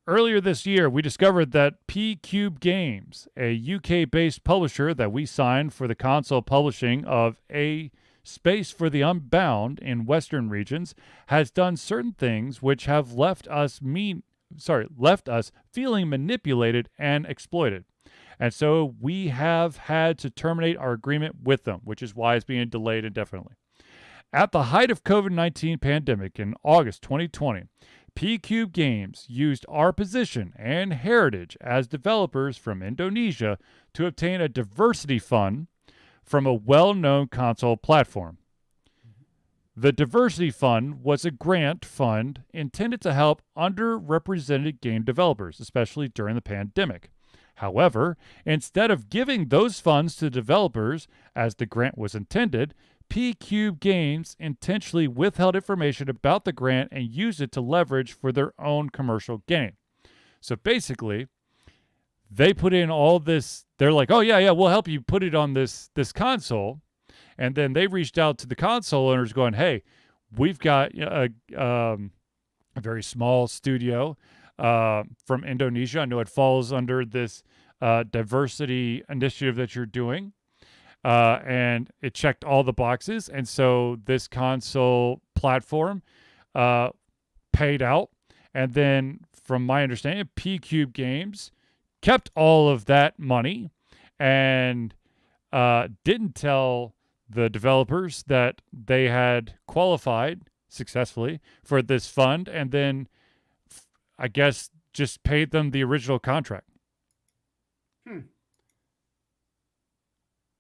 Earlier this year, we discovered that P Cube Games, a UK-based publisher that we signed for the console publishing of A Space for the Unbound in Western regions, has done certain things which have left us feeling manipulated and exploited. And so we have had to terminate our agreement with them, which is why it's being delayed indefinitely. At the height of COVID-19 pandemic in August 2020, P Cube Games used our position and heritage as developers from Indonesia to obtain a diversity fund from a well-known console platform. The Diversity Fund was a grant fund intended to help underrepresented game developers, especially during the pandemic. However, instead of giving those funds to developers as the grant was intended, P Cube Games intentionally withheld information about the grant and used it to leverage for their own commercial gain. So basically, they put in all this. They're like, "Oh yeah, we'll help you put it on this console," and then they reached out to the console owners, going, "Hey, we've got a very small studio from Indonesia. I know it falls under this diversity initiative that you're doing." And it checked all the boxes. And so this console platform paid out. And then, from my understanding, P Cube Games kept all of that money and didn't tell the developers that they had qualified successfully for this fund, and then I guess just paid them the original contract.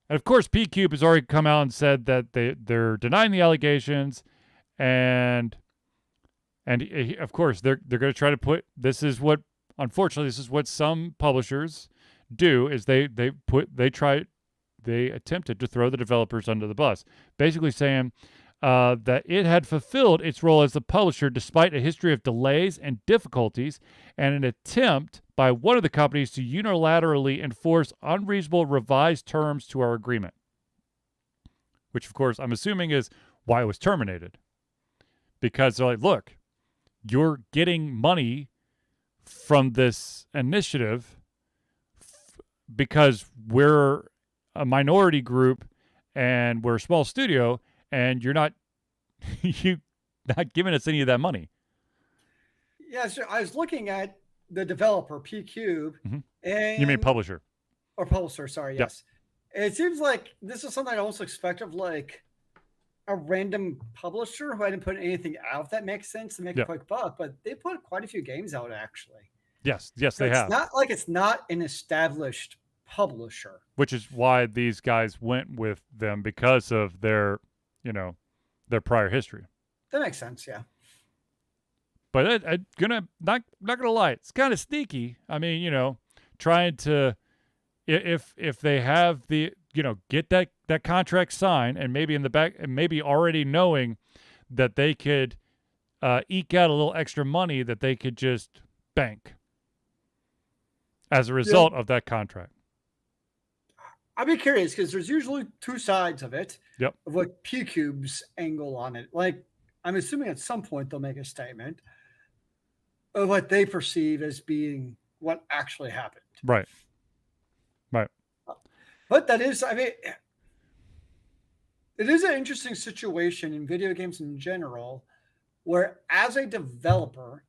And of course, P Cube has already come out and said that they're denying the allegations, and of course they're going to try to put unfortunately this is what some publishers do, is they attempted to throw the developers under the bus, basically saying that it had fulfilled its role as the publisher despite a history of delays and difficulties and an attempt by one of the companies to unilaterally enforce unreasonable revised terms to our agreement. Which, of course, I'm assuming is why it was terminated. Because they're like, look, you're getting money from this initiative because we're a minority group and we're a small studio, and you're not giving us any of that money. Yeah, so I was looking at the developer P Cube, and you mean publisher or publisher? Sorry, yes. Yep. It seems like this is something I almost expect of like a random publisher who hadn't put anything out. If that makes sense, to make a quick buck, but they put quite a few games out actually. Yes, they have. It's not like it's not an established publisher, which is why these guys went with them, because of their prior history. That makes sense, yeah. But not gonna lie, it's kind of sneaky. I mean, trying to, if they have the, get that contract signed, and maybe in the back, and maybe already knowing that they could eke out a little extra money that they could just bank as a Yeah. result of that contract. I'd be curious because there's usually two sides of it, Yep. of what P-Cube's angle on it. Like, I'm assuming at some point they'll make a statement of what they perceive as being what actually happened. Right. Right. But that is, I mean, it is an interesting situation in video games in general, where as a developer,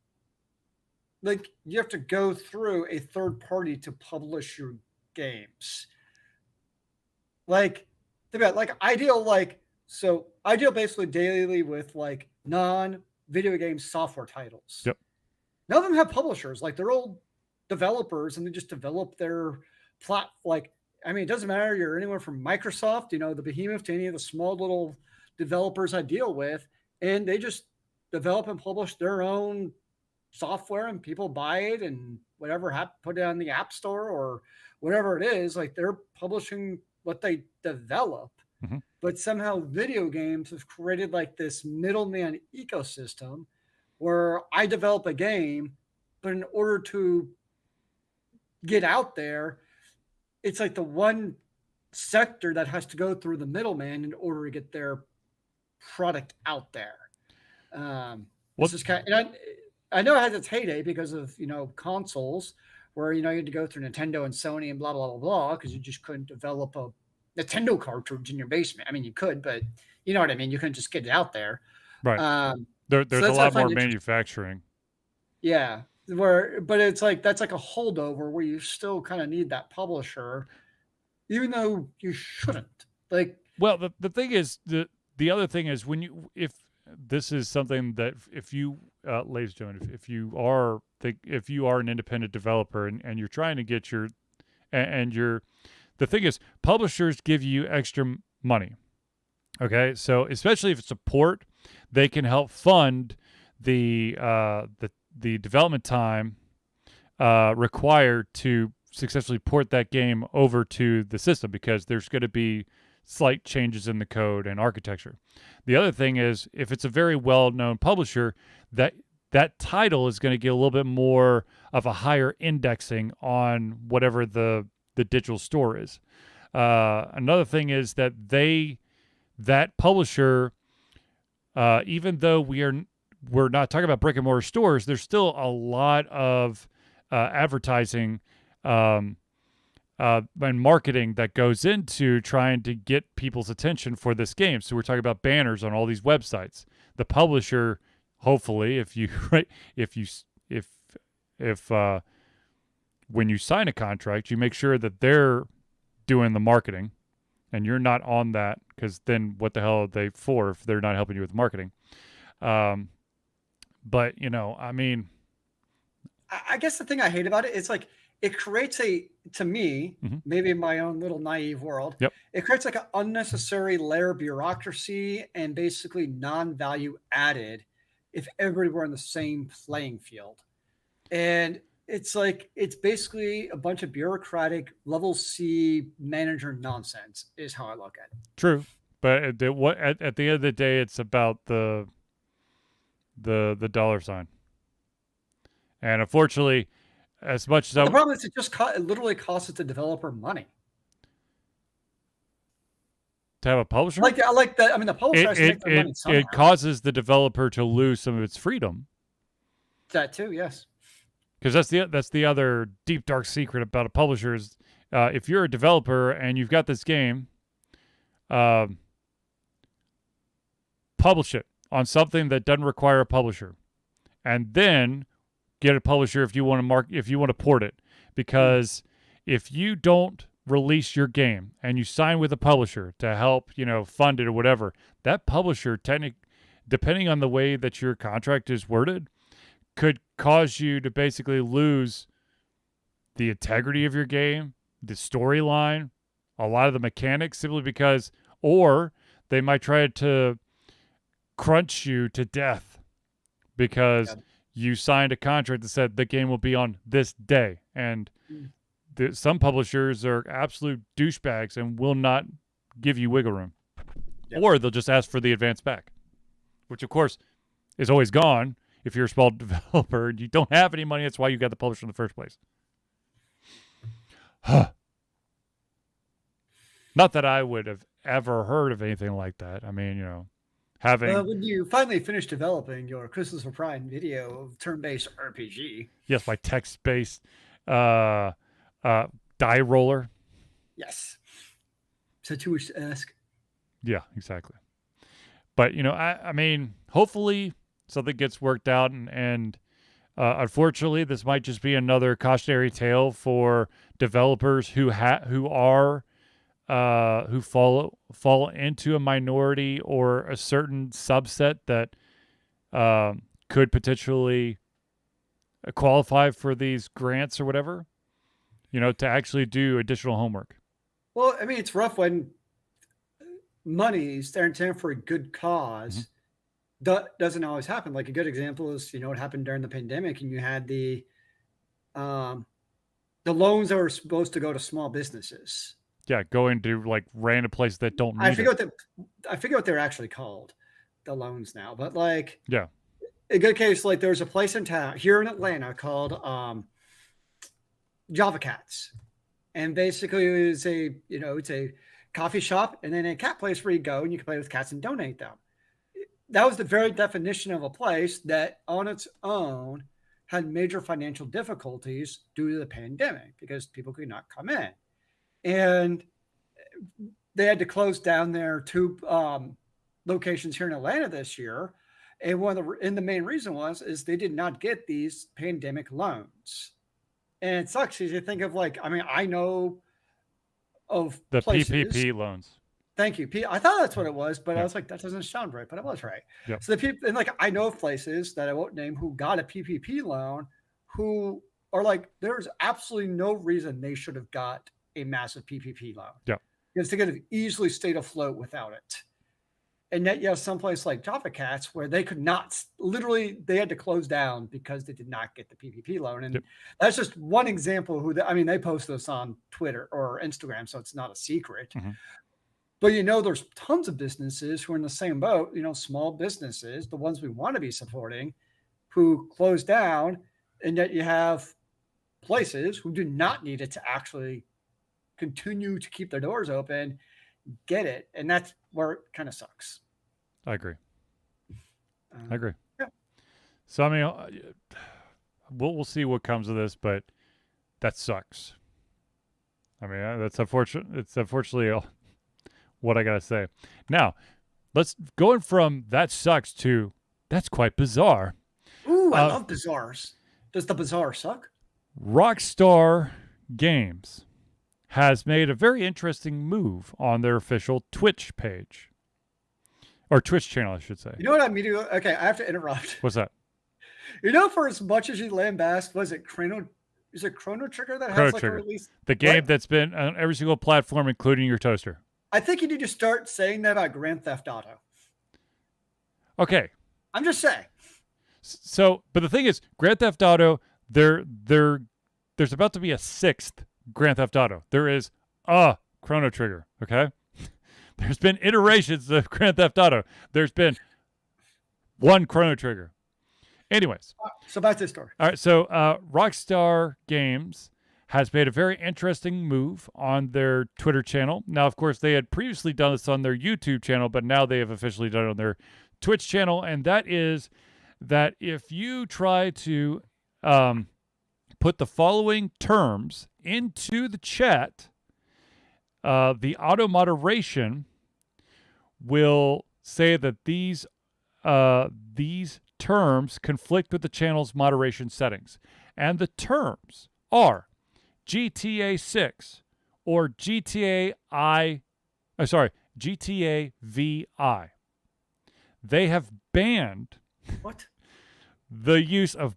like you have to go through a third party to publish your games. Like, ideal basically daily with like non-video game software titles. Yep. None of them have publishers. Like they're all developers and they just develop their plot. Like, I mean, it doesn't matter. You're anywhere from Microsoft, the behemoth, to any of the small little developers I deal with, and they just develop and publish their own software, and people buy it and whatever, put it on the App Store or whatever it is. Like they're publishing what they develop. Mm-hmm. But somehow video games have created like this middleman ecosystem where I develop a game, but in order to get out there, it's like the one sector that has to go through the middleman in order to get their product out there. This is kind of, and I know it has its heyday because of consoles where you had to go through Nintendo and Sony and blah blah blah blah because you just couldn't develop a Nintendo cartridge in your basement. I mean, you could, but you know what I mean. You couldn't just get it out there. Right. There's a lot more manufacturing. Yeah, but it's like that's like a holdover where you still kind of need that publisher, even though you shouldn't. Like, well, the thing is, the other thing is if this is something that if you, ladies and gentlemen, if you are an independent developer and you're trying to get the thing is, publishers give you extra money. Okay, so especially if it's a port, they can help fund the development time required to successfully port that game over to the system, because there's going to be slight changes in the code and architecture. The other thing is, if it's a very well-known publisher, that title is going to get a little bit more of a higher indexing on whatever the digital store is. Another thing is that publisher, even though we're not talking about brick and mortar stores, there's still a lot of advertising and marketing that goes into trying to get people's attention for this game. So we're talking about banners on all these websites. The publisher, hopefully, if when you sign a contract, you make sure that they're doing the marketing and you're not on that, because then what the hell are they for if they're not helping you with marketing? But, I mean, I guess the thing I hate about it is like it creates to me, maybe in my own little naive world, yep, it creates like an unnecessary layer of bureaucracy and basically non-value added if everybody were on the same playing field. And it's like, it's basically a bunch of bureaucratic level C manager nonsense is how I look at it. True. But at the end of the day, it's about the dollar sign. And unfortunately, as much as the problem is, it literally costs the developer money to have a publisher. I like that. I mean, the publisher has to make their money somehow. It causes the developer to lose some of its freedom. That too, yes. Because that's the other deep dark secret about a publisher is, if you're a developer and you've got this game, publish it on something that doesn't require a publisher, and then get a publisher if you want to port it. Because if you don't release your game and you sign with a publisher to help fund it or whatever, that publisher, depending on the way that your contract is worded, could cause you to basically lose the integrity of your game, the storyline, a lot of the mechanics, simply because, or they might try to crunch you to death because you signed a contract that said the game will be on this day, and some publishers are absolute douchebags and will not give you wiggle room. Yep. Or they'll just ask for the advance back, which of course is always gone if you're a small developer and you don't have any money. That's why you got the publisher in the first place. Not that I would have ever heard of anything like that. I mean, having... when you finally finish developing your Crystals for Prime video turn-based RPG. Yes, my text-based die roller. Yes. So too much to ask. Yeah, exactly. But, I mean, hopefully something gets worked out, and unfortunately, this might just be another cautionary tale for developers who fall into a minority or a certain subset that could potentially qualify for these grants or whatever, to actually do additional homework. Well, I mean, it's rough when money is there for a good cause. Doesn't always happen. Like a good example is, what happened during the pandemic, and you had the loans that were supposed to go to small businesses. Yeah, going to like random places that don't need I forget what they're actually called, the loans now. But like, yeah, a good case, like there's a place in town here in Atlanta called Java Cats, and basically it's a coffee shop and then a cat place where you go and you can play with cats and donate them. That was the very definition of a place that on its own had major financial difficulties due to the pandemic because people could not come in. And they had to close down their two locations here in Atlanta this year. And the main reason is they did not get these pandemic loans. And it sucks because you think of I know of the places, PPP loans. Thank you. I thought that's what it was, but I was like, that doesn't sound right, but it was right. Yep. So the people, and I know of places that I won't name who got a PPP loan who are like, there's absolutely no reason they should have got a massive PPP loan. Yeah. Because they could have easily stayed afloat without it. And yet you have someplace like Java Cats where they could not, literally, they had to close down because they did not get the PPP loan. And that's just one example they post this on Twitter or Instagram, so it's not a secret. Mm-hmm. But there's tons of businesses who are in the same boat, small businesses, the ones we want to be supporting, who close down, and yet you have places who do not need it to actually continue to keep their doors open, get it. And that's where it kind of sucks. I agree. Yeah. So, I mean, we'll see what comes of this, but that sucks. I mean, that's unfortunate. It's unfortunately what I gotta say. Now, let's going from that sucks to that's quite bizarre. Ooh, I love bizarres. Does the bizarre suck? Rockstar Games has made a very interesting move on their official Twitch page. Or Twitch channel, I should say. You know what I'm doing? Okay, I have to interrupt. What's that? For as much as you lambast, was it Chrono Trigger that Chrono has Trigger. A release? The game that's been on every single platform, including your toaster. I think you need to start saying that about Grand Theft Auto. Okay. I'm just saying. So, but the thing is, Grand Theft Auto, there's about to be a 6th Grand Theft Auto. There is a Chrono Trigger, okay? There's been iterations of Grand Theft Auto. There's been one Chrono Trigger. Anyways. So back to the story. All right, so Rockstar Games has made a very interesting move on their Twitter channel. Now, of course, they had previously done this on their YouTube channel, but now they have officially done it on their Twitch channel, and that is that if you try to put the following terms into the chat, the auto moderation will say that these terms conflict with the channel's moderation settings, and the terms are GTA 6 or GTA VI. They have banned the use of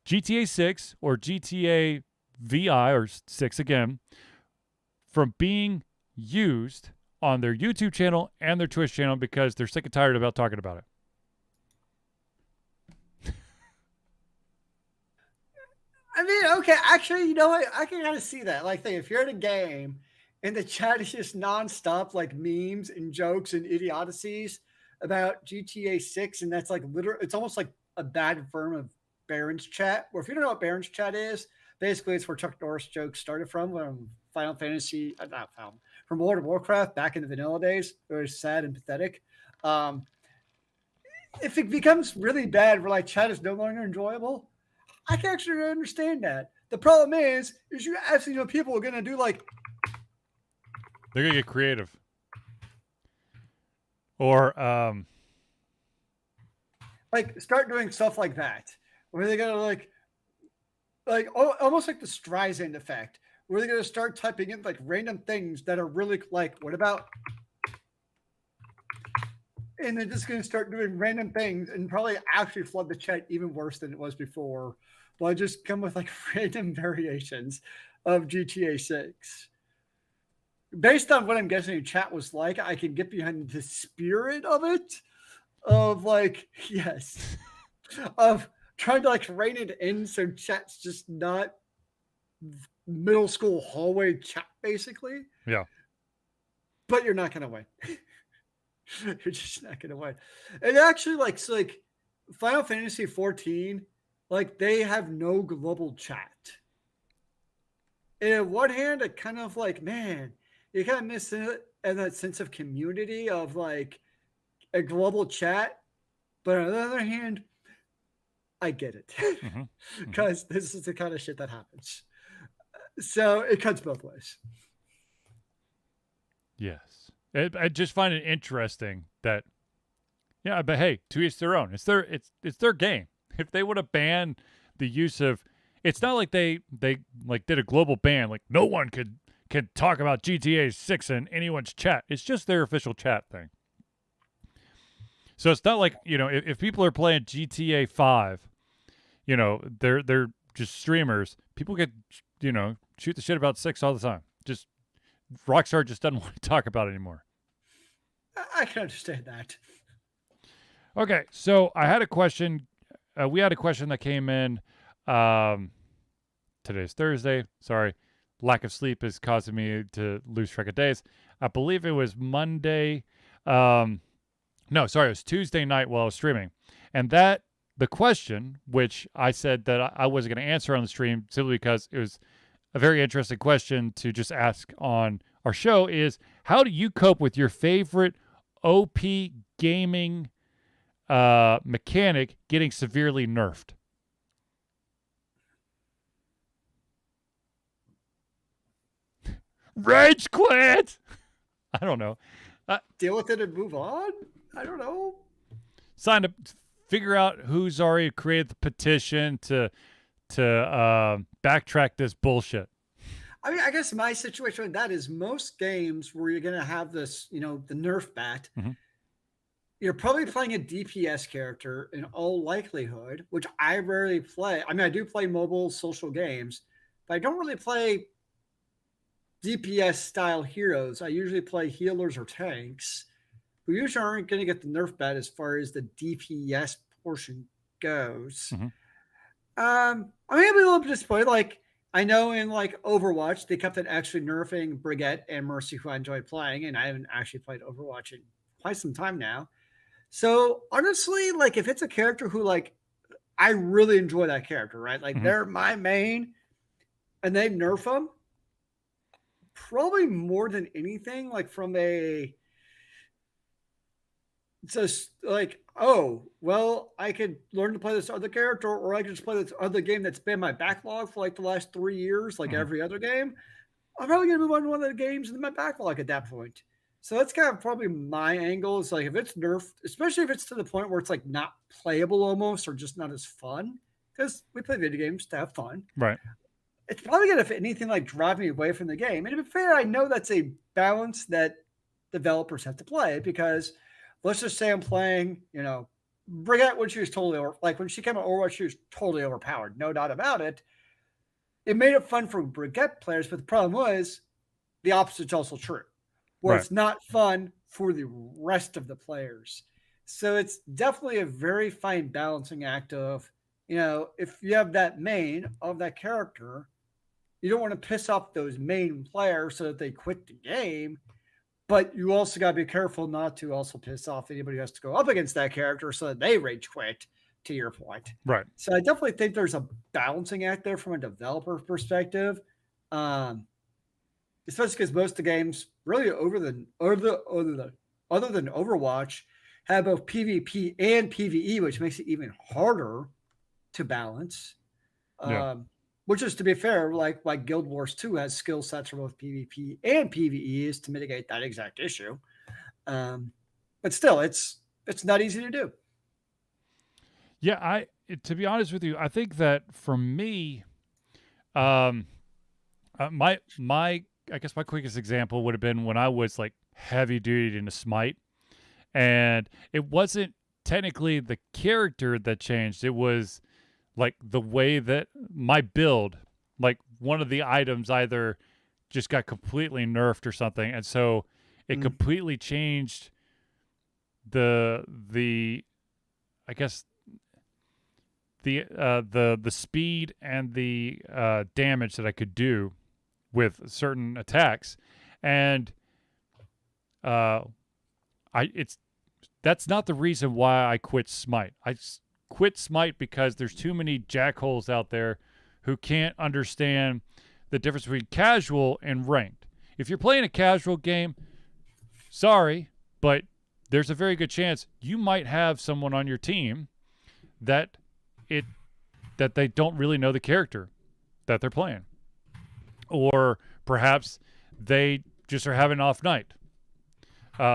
GTA 6 or GTA VI or 6 again from being used on their YouTube channel and their Twitch channel because they're sick and tired about talking about it. mean, okay, actually, you know what? I can kind of see that. Like, think if you're in a game and the chat is just nonstop, like memes and jokes and idiocies about GTA 6, and that's like literally, it's almost like a bad version of Baron's chat. Or if you don't know what Baron's chat is, basically it's where Chuck Norris jokes started from Final Fantasy, not Final, from World of Warcraft back in the vanilla days. It was sad and pathetic. Um, if it becomes really bad, where like chat is no longer enjoyable, I can actually understand that. The problem is you actually know people are going to do like They're gonna get creative, or start doing stuff like that, where they're gonna almost like the Streisand effect, where they're gonna start typing in like random things that are really like, what about? And they're just gonna start doing random things and probably actually flood the chat even worse than it was before, by just come with like random variations of GTA 6. Based on what I'm guessing your chat was like, I can get behind the spirit of it, of like, yes, of trying to like rein it in so chat's just not middle school hallway chat, basically. yeah. But you're not gonna win. You're just not gonna win. And actually, like, so like Final Fantasy 14, like they have no global chat. And on one hand, it kind of like, man, you kind of miss it and that sense of community of like a global chat. But on the other hand, I get it because this is the kind of shit that happens. So it cuts both ways. Yes. I just find it interesting that, yeah, but hey, to each their own. It's their game. If they would have banned the use of, it's not like they like did a global ban. Like no one can talk about GTA 6 in anyone's chat. It's just their official chat thing. So it's not like, if people are playing GTA 5, they're just streamers. People get, shoot the shit about 6 all the time. Just Rockstar just doesn't want to talk about it anymore. I can understand that. Okay, so I had a question. We had a question that came in. Today's Thursday. Sorry. Lack of sleep is causing me to lose track of days. I believe it was Monday. No, sorry. It was Tuesday night while I was streaming. And the question, which I said that I wasn't going to answer on the stream simply because it was a very interesting question to just ask on our show, is how do you cope with your favorite OP gaming mechanic getting severely nerfed? Rage quit. I don't know. Deal with it and move on. I don't know. Sign to figure out who's already created the petition to backtrack this bullshit. I mean, I guess my situation with that is most games where you're going to have this, the Nerf bat, you're probably playing a DPS character in all likelihood, which I rarely play. I mean, I do play mobile social games, but I don't really play DPS style heroes. I usually play healers or tanks who usually aren't going to get the Nerf bat as far as the DPS portion goes. I mean, I'll be a little bit disappointed. Like, I know in like Overwatch, they kept on actually nerfing Brigitte and Mercy, who I enjoy playing, and I haven't actually played Overwatch in quite some time now. So honestly, like if it's a character who like I really enjoy that character, right? Like they're my main, and they nerf them, probably more than anything, like from a just like, oh, well, I could learn to play this other character, or I could just play this other game that's been my backlog for like the last 3 years, like every other game. I'm probably going to move on to one of the games in my backlog at that point. So that's kind of probably my angle. Is like if it's nerfed, especially if it's to the point where it's like not playable almost, or just not as fun, because we play video games to have fun. Right. It's probably going to, if anything, like drive me away from the game. And to be fair, I know that's a balance that developers have to play, because let's just say I'm playing, Brigitte when she was when she came out Overwatch, she was totally overpowered, no doubt about it. It made it fun for Brigitte players, but the problem was the opposite's also true, where it's not fun for the rest of the players. So it's definitely a very fine balancing act of if you have that main of that character, you don't want to piss off those main players so that they quit the game. But you also got to be careful not to also piss off anybody who has to go up against that character so that they rage quit, to your point. Right. So I definitely think there's a balancing act there from a developer perspective. Um, Especially because most of the games really other than Overwatch have both PvP and PvE, which makes it even harder to balance. Yeah. Which is, to be fair, like Guild Wars 2 has skill sets for both PvP and PvE is to mitigate that exact issue. But still, it's not easy to do. Yeah, to be honest with you, I think that for me, um, my I guess my quickest example would have been when I was like heavy duty into Smite, and it wasn't technically the character that changed. It was like the way that my build, like one of the items either just got completely nerfed or something, and so it completely changed the I guess the speed and the damage that I could do with certain attacks, and that's not the reason why I quit Smite. I quit Smite because there's too many jackholes out there who can't understand the difference between casual and ranked. If you're playing a casual game, sorry, but there's a very good chance you might have someone on your team that they don't really know the character that they're playing. Or perhaps they just are having an off night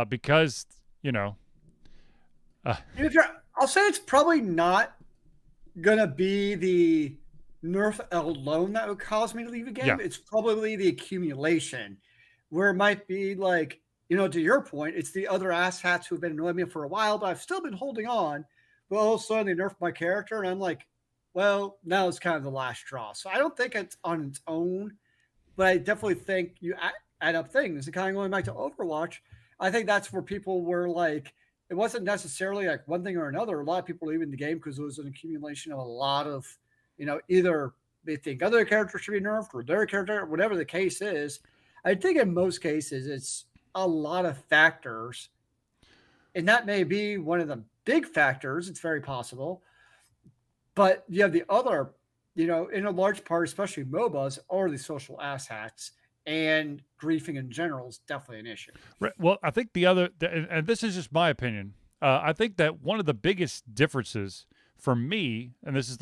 because, I'll say it's probably not going to be the nerf alone that would cause me to leave a game. Yeah. It's probably the accumulation where it might be like, to your point, it's the other asshats who've been annoying me for a while, but I've still been holding on. But all of a sudden they nerf my character, and I'm like, well, now it's kind of the last straw. So I don't think it's on its own, but I definitely think you add up things. And kind of going back to Overwatch, I think that's where people were like, it wasn't necessarily like one thing or another. A lot of people were leaving the game because it was an accumulation of a lot of, either they think other characters should be nerfed or their character, whatever the case is. I think in most cases it's a lot of factors, and that may be one of the big factors. It's very possible, but you have the other, in a large part, especially MOBAs, are the social asshats, and griefing in general is definitely an issue. Right. Well, I think and this is just my opinion, I think that one of the biggest differences for me, and this is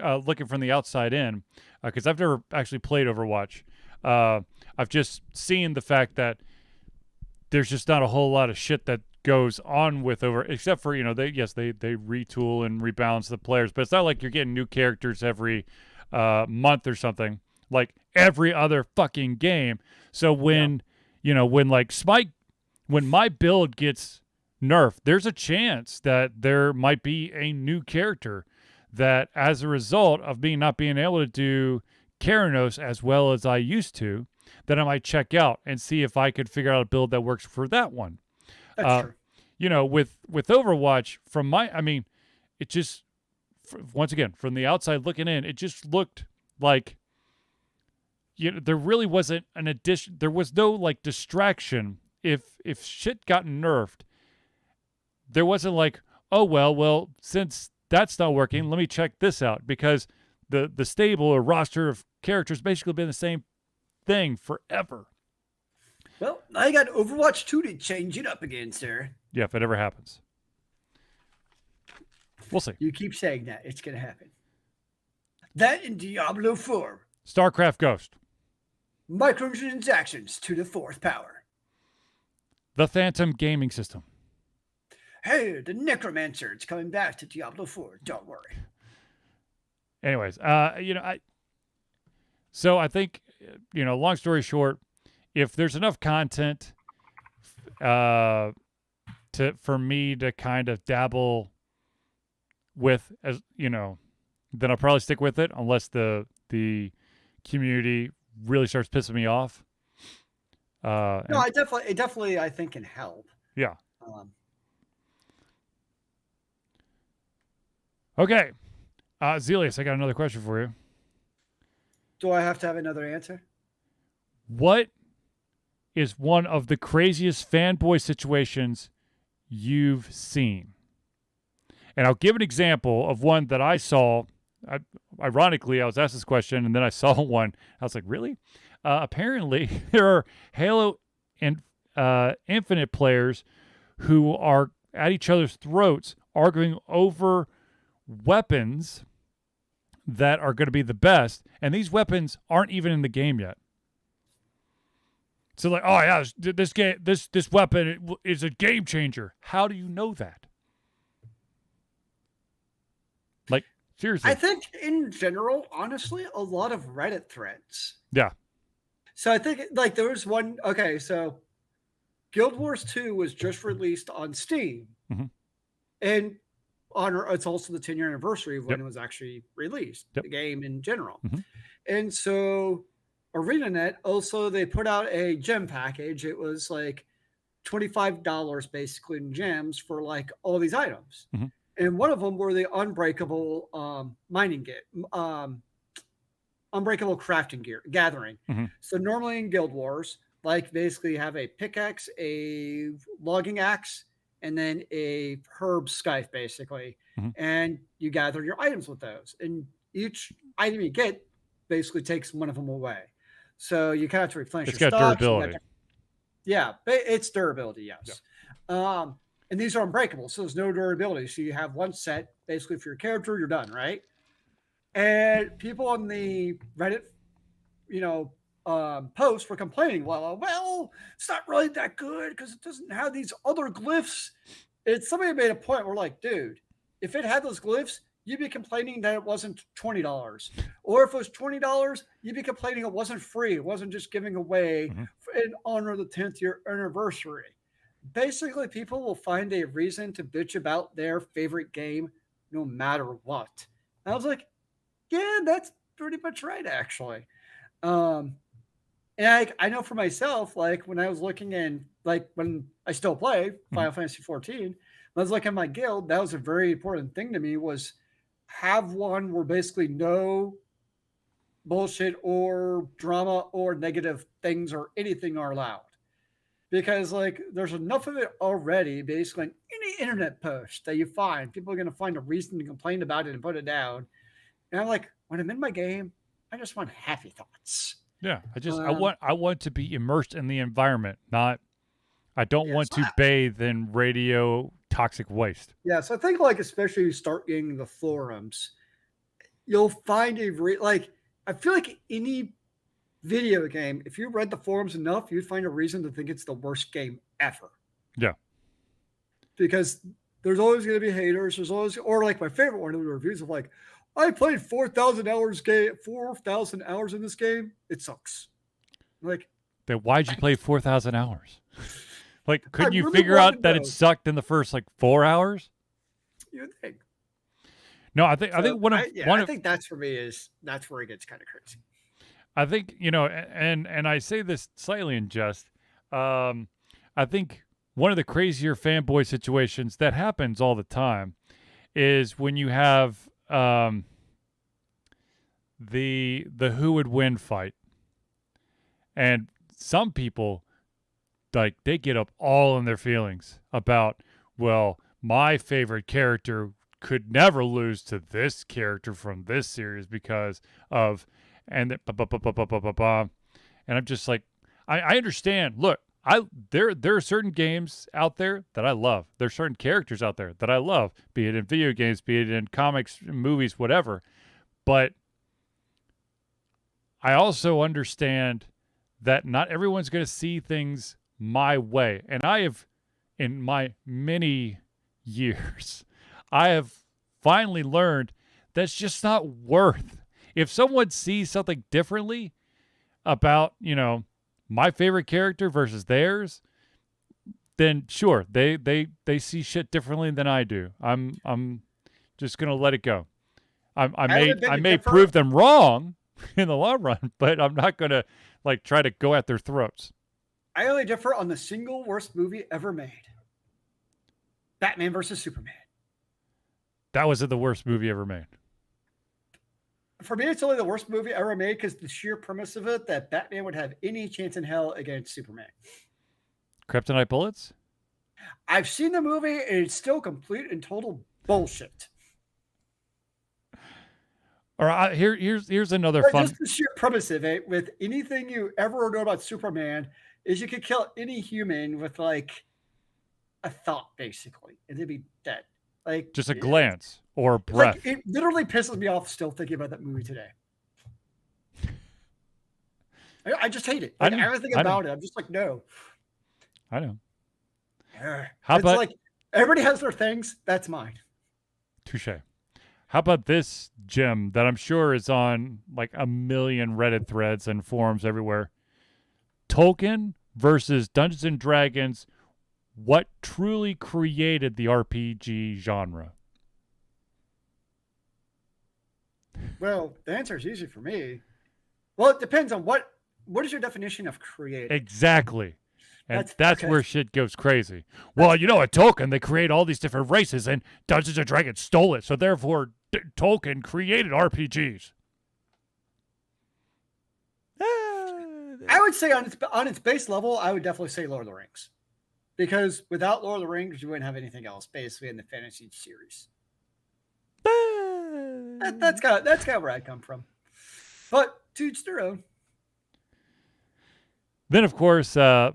looking from the outside in, because I've never actually played Overwatch. I've just seen the fact that there's just not a whole lot of shit that goes on with except for they retool and rebalance the players, but it's not like you're getting new characters every month or something like every other fucking game. So when like Smite, when my build gets nerfed, there's a chance that there might be a new character that, as a result of not being able to do Keranos as well as I used to, that I might check out and see if I could figure out a build that works for that one. That's true. With Overwatch, it just, once again, from the outside looking in, it just looked like, there really wasn't an addition. There was no like distraction. If shit got nerfed, there wasn't like, oh, well, since that's not working, let me check this out, because the stable or roster of characters basically been the same thing forever. Well, I got Overwatch 2 to change it up again, sir. Yeah, if it ever happens. We'll see. You keep saying that. It's going to happen. That in Diablo 4. StarCraft Ghost. Microtransactions to the 4th power. The Phantom Gaming System. Hey, the Necromancer. It's coming back to Diablo 4. Don't worry. Anyways, so I think, long story short, if there's enough content for me to kind of dabble with, as then I'll probably stick with it unless the community really starts pissing me off. It definitely I think can help. Yeah. Okay. Zelius, I got another question for you. Do I have to have another answer? What is one of the craziest fanboy situations you've seen? And I'll give an example of one that I saw. Ironically, I was asked this question, and then I saw one. I was like, really? Apparently, there are Halo and Infinite players who are at each other's throats arguing over weapons that are going to be the best, and these weapons aren't even in the game yet. So like, oh yeah, this weapon is a game changer. How do you know that? Like, seriously. I think in general, honestly, a lot of Reddit threads. Yeah. So I think like there was one. Okay, so Guild Wars 2 was just released on Steam, and it's also the 10-year anniversary of when it was actually released. The game in general, and so ArenaNet also they put out a gem package. It was like $25 basically in gems for like all these items. And one of them were the unbreakable mining kit, unbreakable crafting gear gathering. So normally in Guild Wars, like basically you have a pickaxe, a logging axe, and then a herb scythe basically, and you gather your items with those. And each item you get basically takes one of them away. So you kind of have to replenish it's your got stocks. durability. Yeah, it's durability, yes. Yeah. And these are unbreakable, so there's no durability. So you have one set basically for your character, you're done, right? And people on the Reddit, posts were complaining, well, it's not really that good because it doesn't have these other glyphs. And somebody made a point where like, dude, if it had those glyphs, you'd be complaining that it wasn't $20. Or if it was $20, you'd be complaining it wasn't free. It wasn't just giving away in honor of the 10th year anniversary. Basically, people will find a reason to bitch about their favorite game no matter what. And I was like, yeah, that's pretty much right, actually. And I know for myself, like when I was looking in, like when I still play Final Fantasy 14, when I was looking at my guild, that was a very important thing to me was have one where basically no bullshit or drama or negative things or anything are allowed. Because like there's enough of it already, basically in any internet post that you find, people are going to find a reason to complain about it and put it down. And I'm like, when I'm in my game, I just want happy thoughts. Yeah, I want to be immersed in the environment, not I don't want to bathe in radio toxic waste. Yeah, so I think like especially you start getting the forums, you'll find I feel like any video game, if you read the forums enough, you'd find a reason to think it's the worst game ever. Yeah. Because there's always going to be haters. There's always, or like my favorite one of the reviews of like, I played 4,000 hours in this game. It sucks. Like, then why'd you play 4,000 hours? Like, couldn't you really figure out that it sucked in the first like 4 hours? You think? No, I think I think that's for me that's where it gets kind of crazy. I think, and I say this slightly in jest. I think one of the crazier fanboy situations that happens all the time is when you have the who would win fight. And some people like they get up all in their feelings about, well, my favorite character could never lose to this character from this series because of and I'm just like, I understand. Look, there are certain games out there that I love. There's certain characters out there that I love, be it in video games, be it in comics, movies, whatever. But I also understand that not everyone's going to see things my way. And I have, in my many years, I have finally learned that's just not worth. If someone sees something differently about, my favorite character versus theirs, then sure, they see shit differently than I do. I'm just gonna let it go. I may prove them wrong in the long run, but I'm not gonna like try to go at their throats. I only differ on the single worst movie ever made. Batman versus Superman. That was the worst movie ever made. For me, it's only the worst movie ever made because the sheer premise of it that Batman would have any chance in hell against Superman. Kryptonite bullets? I've seen the movie and it's still complete and total bullshit. Or here's another But fun. just the sheer premise of it, with anything you ever know about Superman, is you could kill any human with like a thought, basically, and they'd be dead. Like Just a glance or a breath. Like it literally pisses me off still thinking about that movie today. I just hate it. Like, everything about it. I'm just like, no. I know. How it's about like everybody has their things. That's mine. Touche. How about this, Jim, that I'm sure is on like a million Reddit threads and forums everywhere? Tolkien versus Dungeons and Dragons. What truly created the RPG genre? Well, the answer is easy for me. Well, it depends on what is your definition of creative? Exactly. And that's where shit goes crazy. Well, you know, at Tolkien, they create all these different races, and Dungeons and Dragons stole it. So therefore, Tolkien created RPGs. I would say on its base level, I would definitely say Lord of the Rings. Because without Lord of the Rings, you wouldn't have anything else, basically, in the fantasy series. That's kind of where I come from. But to each their own. Then, of course, the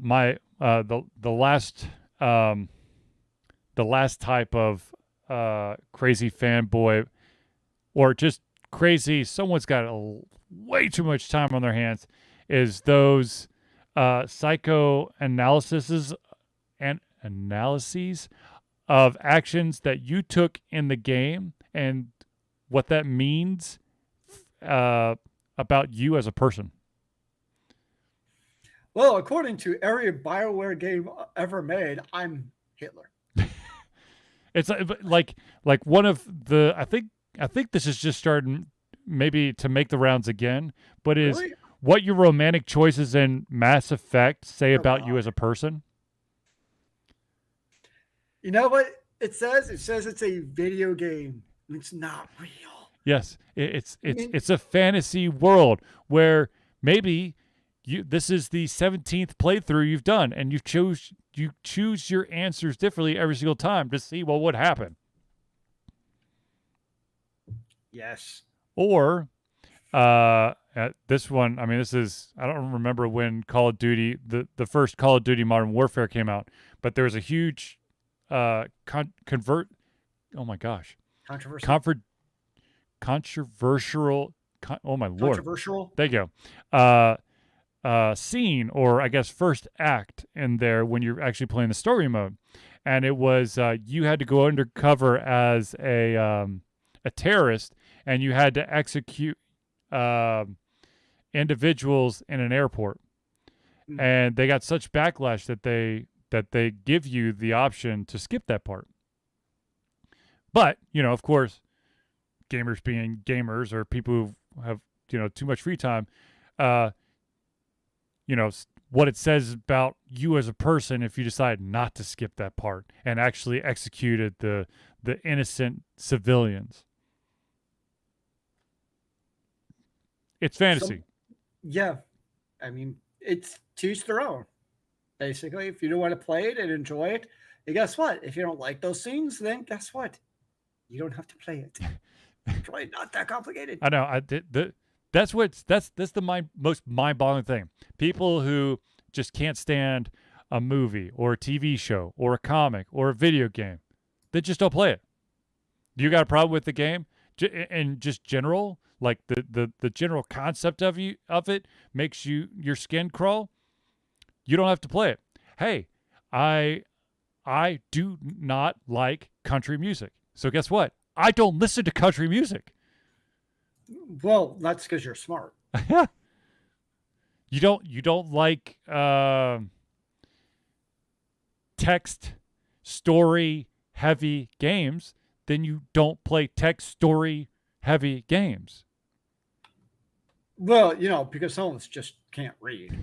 last type of crazy fanboy, or just crazy, someone's got way too much time on their hands, is those psychoanalyses and analyses of actions that you took in the game and what that means about you as a person. Well, according to every BioWare game ever made, I'm Hitler. It's like one of the I think this is just starting maybe to make the rounds again, but is really? What your romantic choices in Mass Effect say about you as a person? You know what it says? It says it's a video game. It's not real. Yes, it's a fantasy world where maybe this is the 17th playthrough you've done, and you choose your answers differently every single time to see what would happen. Yes. Or this one, I mean, I don't remember when Call of Duty, the first Call of Duty Modern Warfare came out, but there was a huge controversial. Oh my lord. Controversial. There you go. Scene, or I guess first act in there when you're actually playing the story mode, and it was you had to go undercover as a terrorist, and you had to execute individuals in an airport, and they got such backlash that they give you the option to skip that part. But of course, gamers being gamers, or people who have too much free time, what it says about you as a person if you decide not to skip that part and actually executed the innocent civilians. It's fantasy. Yeah. I mean, it's to each their own. Basically, if you don't want to play it and enjoy it, and guess what? If you don't like those scenes, then guess what? You don't have to play it. It's really not that complicated. I know. That's the most mind-boggling thing. People who just can't stand a movie or a TV show or a comic or a video game, they just don't play it. You got a problem with the game? And just general, like the general concept of it makes your skin crawl. You don't have to play it. Hey, I do not like country music. So guess what? I don't listen to country music. Well, that's because you're smart. You don't like text story heavy games, then you don't play text story heavy games. Well, because some of us just can't read.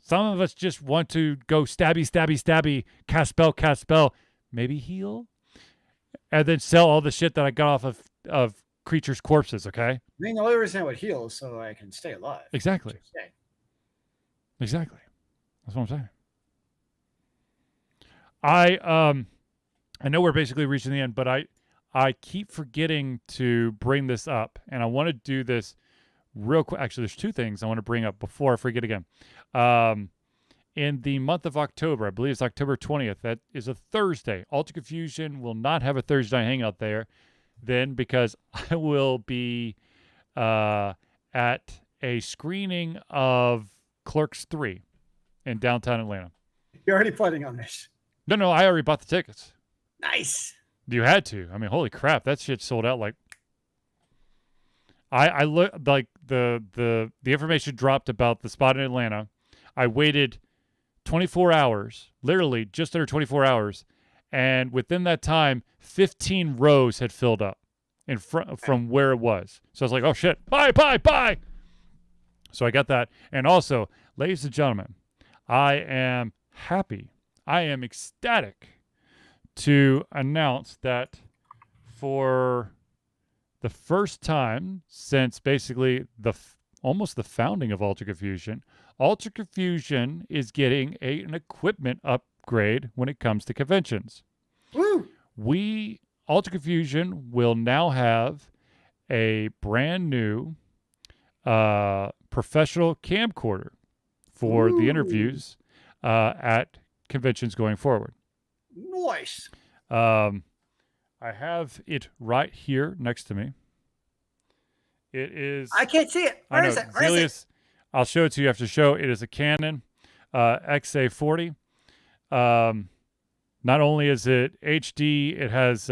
Some of us just want to go stabby, stabby, stabby, cast spell, maybe heal, and then sell all the shit that I got off of creatures' corpses. Okay. I mean, the only reason I would heal is so I can stay alive. Exactly. Just saying. Exactly. That's what I'm saying. I know we're basically reaching the end, but I keep forgetting to bring this up, and I want to do this real quick. Actually, there's two things I want to bring up before I forget again. In the month of October, I believe it's October 20th. That is a Thursday. Alter Confusion will not have a Thursday night hangout there then because I will be at a screening of Clerks 3 in downtown Atlanta. You're already planning on this. No, I already bought the tickets. Nice. You had to. I mean, holy crap, that shit sold out like. I look like the information dropped about the spot in Atlanta. I waited 24 hours, literally just under 24 hours, and within that time, 15 rows had filled up in front from where it was. So I was like, oh shit, bye. So I got that, and also, ladies and gentlemen, I am happy. I am ecstatic to announce that for the first time since basically almost the founding of Alter Confusion is getting an equipment upgrade when it comes to conventions. Woo! Alter Confusion will now have a brand new professional camcorder for the interviews at conventions going forward. Nice. I have it right here next to me. It is. I can't see it. Where is it? Zelius, I'll show it to you after the show. It is a Canon XA40. Not only is it HD, it has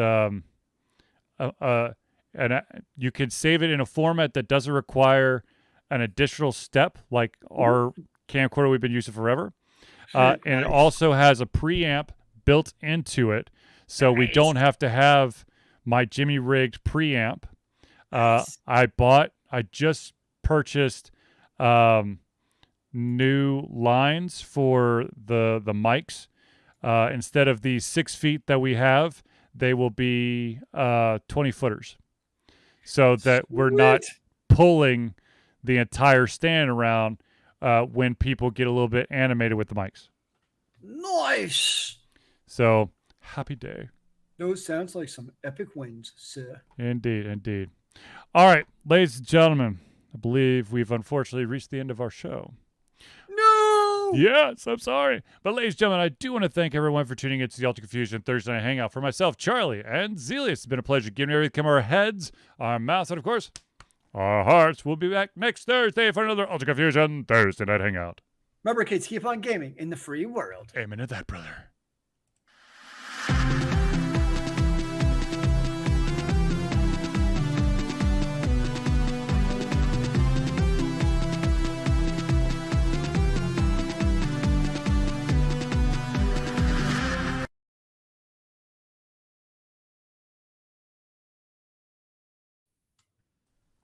you can save it in a format that doesn't require an additional step like our camcorder we've been using forever. And it also has a preamp built into it. So we don't have to have my Jimmy rigged preamp. I just purchased new lines for the mics. Instead of the 6 feet that we have, they will be 20 footers. So that we're not pulling the entire stand around when people get a little bit animated with the mics. Nice. So happy day. Those sounds like some epic wins, sir. Indeed. All right, ladies and gentlemen, I believe we've unfortunately reached the end of our show. No! Yes, I'm sorry. But ladies and gentlemen, I do want to thank everyone for tuning into the Alter Confusion Thursday Night Hangout. For myself, Charlie, and Zelius, it's been a pleasure giving everything our heads, our mouths, and of course, our hearts. We'll be back next Thursday for another Alter Confusion Thursday Night Hangout. Remember, kids, keep on gaming in the free world. Amen to that, brother.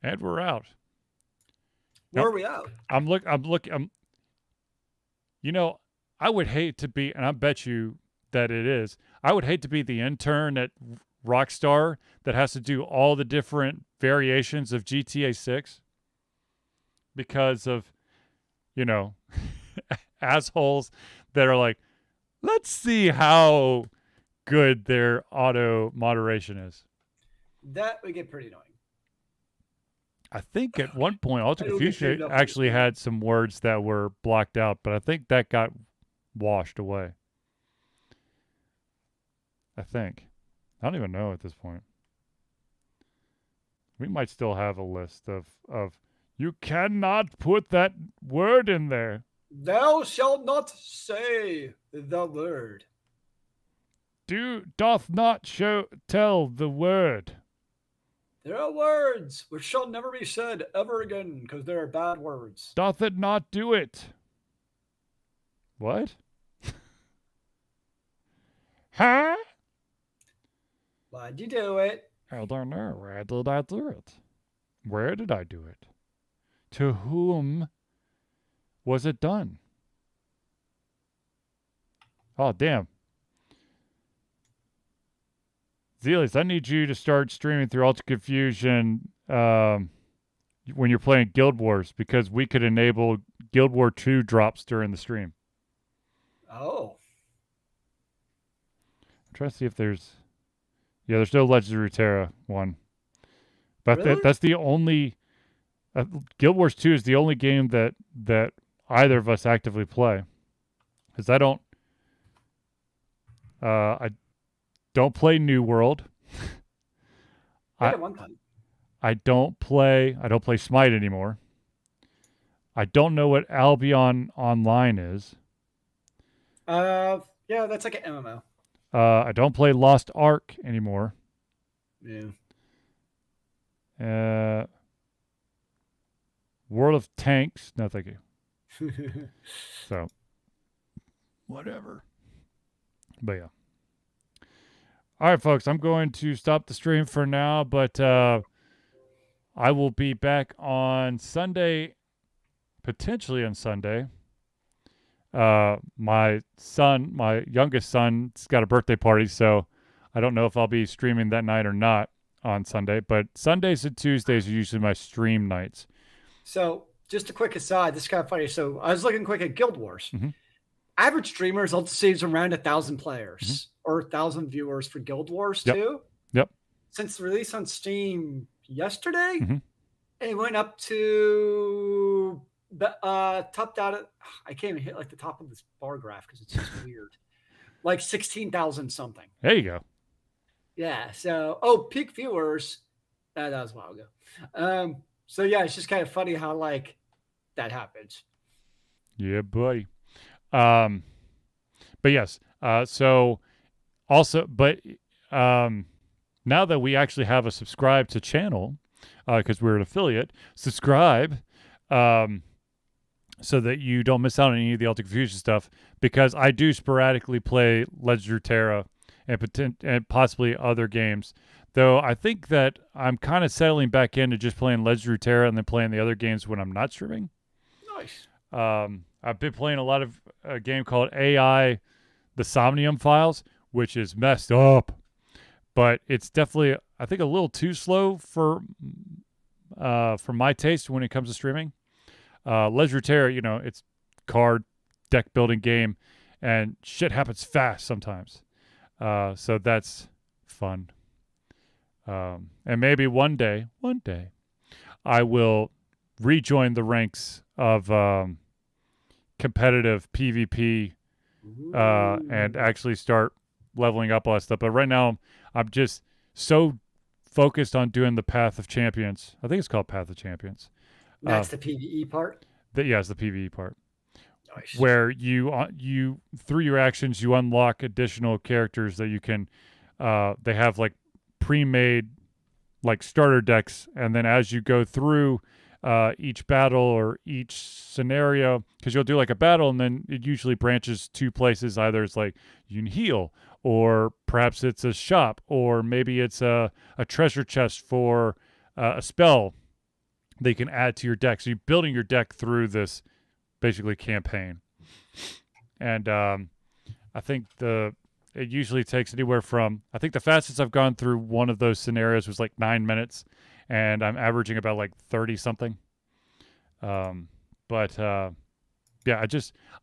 And we're out. Where are we out? I'm looking. You know, I would hate to be, and I bet you that it is. I would hate to be the intern at Rockstar that has to do all the different variations of GTA 6 because of, assholes that are like, let's see how good their auto moderation is. That would get pretty annoying. I think at one point, Alter Confusion actually had some words that were blocked out, but I think that got washed away. I think. I don't even know at this point. We might still have a list of you cannot put that word in there. Thou shalt not say the word. Doth not tell the word. There are words which shall never be said ever again because they are bad words. Doth it not do it? What? Huh? Why'd you do it? I don't know. Where did I do it? Where did I do it? To whom was it done? Oh, damn. Zelius, I need you to start streaming through Ultra Confusion when you're playing Guild Wars because we could enable Guild War 2 drops during the stream. Oh. I'm trying to see if there's. Yeah, there's no Legends of Runeterra one. But Really? that's the only. Guild Wars 2 is the only game that either of us actively play. Because I don't play New World. I I did one time. I don't play Smite anymore. I don't know what Albion Online is. Yeah, that's like an MMO. I don't play Lost Ark anymore. Yeah. World of Tanks, no thank you. So, whatever. But yeah. All right, folks, I'm going to stop the stream for now, but I will be back on Sunday, potentially on Sunday. My youngest son's got a birthday party, so I don't know if I'll be streaming that night or not on Sunday, but Sundays and Tuesdays are usually my stream nights. So, just a quick aside, this is kind of funny. So, I was looking quick at Guild Wars. Mm-hmm. Average streamers, I'll say, is around 1,000 players or 1,000 viewers for Guild Wars too. Yep. Since the release on Steam yesterday, Mm-hmm. it went up to topped out at, I can't even hit like the top of this bar graph because it's just weird. Like 16,000 something. There you go. Yeah. So, peak viewers. That was a while ago. So yeah, it's just kind of funny how like that happens. Yeah, buddy. But yes. So also, but now that we actually have a subscribe to channel, because we're an affiliate, subscribe, so that you don't miss out on any of the Ultra Confusion stuff. Because I do sporadically play Legends of Runeterra and possibly other games. Though I think that I'm kind of settling back into just playing Legends of Runeterra and then playing the other games when I'm not streaming. Nice. I've been playing a lot of a game called AI, the Somnium Files, which is messed up, but it's definitely, I think, a little too slow for my taste when it comes to streaming. Legends of Runeterra, it's card deck building game, and shit happens fast sometimes. So that's fun. And maybe one day, I will rejoin the ranks of competitive PvP and actually start leveling up all that stuff. But right now, I'm just so focused on doing the Path of Champions. I think it's called Path of Champions. That's the PvE part. It's the PvE part. Nice. Where you through your actions you unlock additional characters that you can. They have like pre-made like starter decks, and then as you go through each battle or each scenario, because you'll do like a battle and then it usually branches two places. Either it's like you can heal, or perhaps it's a shop, or maybe it's a treasure chest for a spell that you can add to your deck. So you're building your deck through this basically campaign. And I think it usually takes anywhere from, I think the fastest I've gone through one of those scenarios was like 9 minutes, and I'm averaging about like 30 something. Yeah,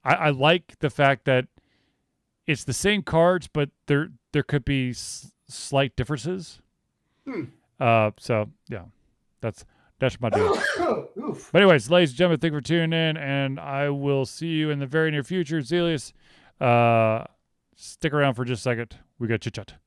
I like the fact that it's the same cards, but there could be slight differences. So yeah, that's my deal. But anyways, ladies and gentlemen, thank you for tuning in, and I will see you in the very near future. Zelius, stick around for just a second. We got chit chat.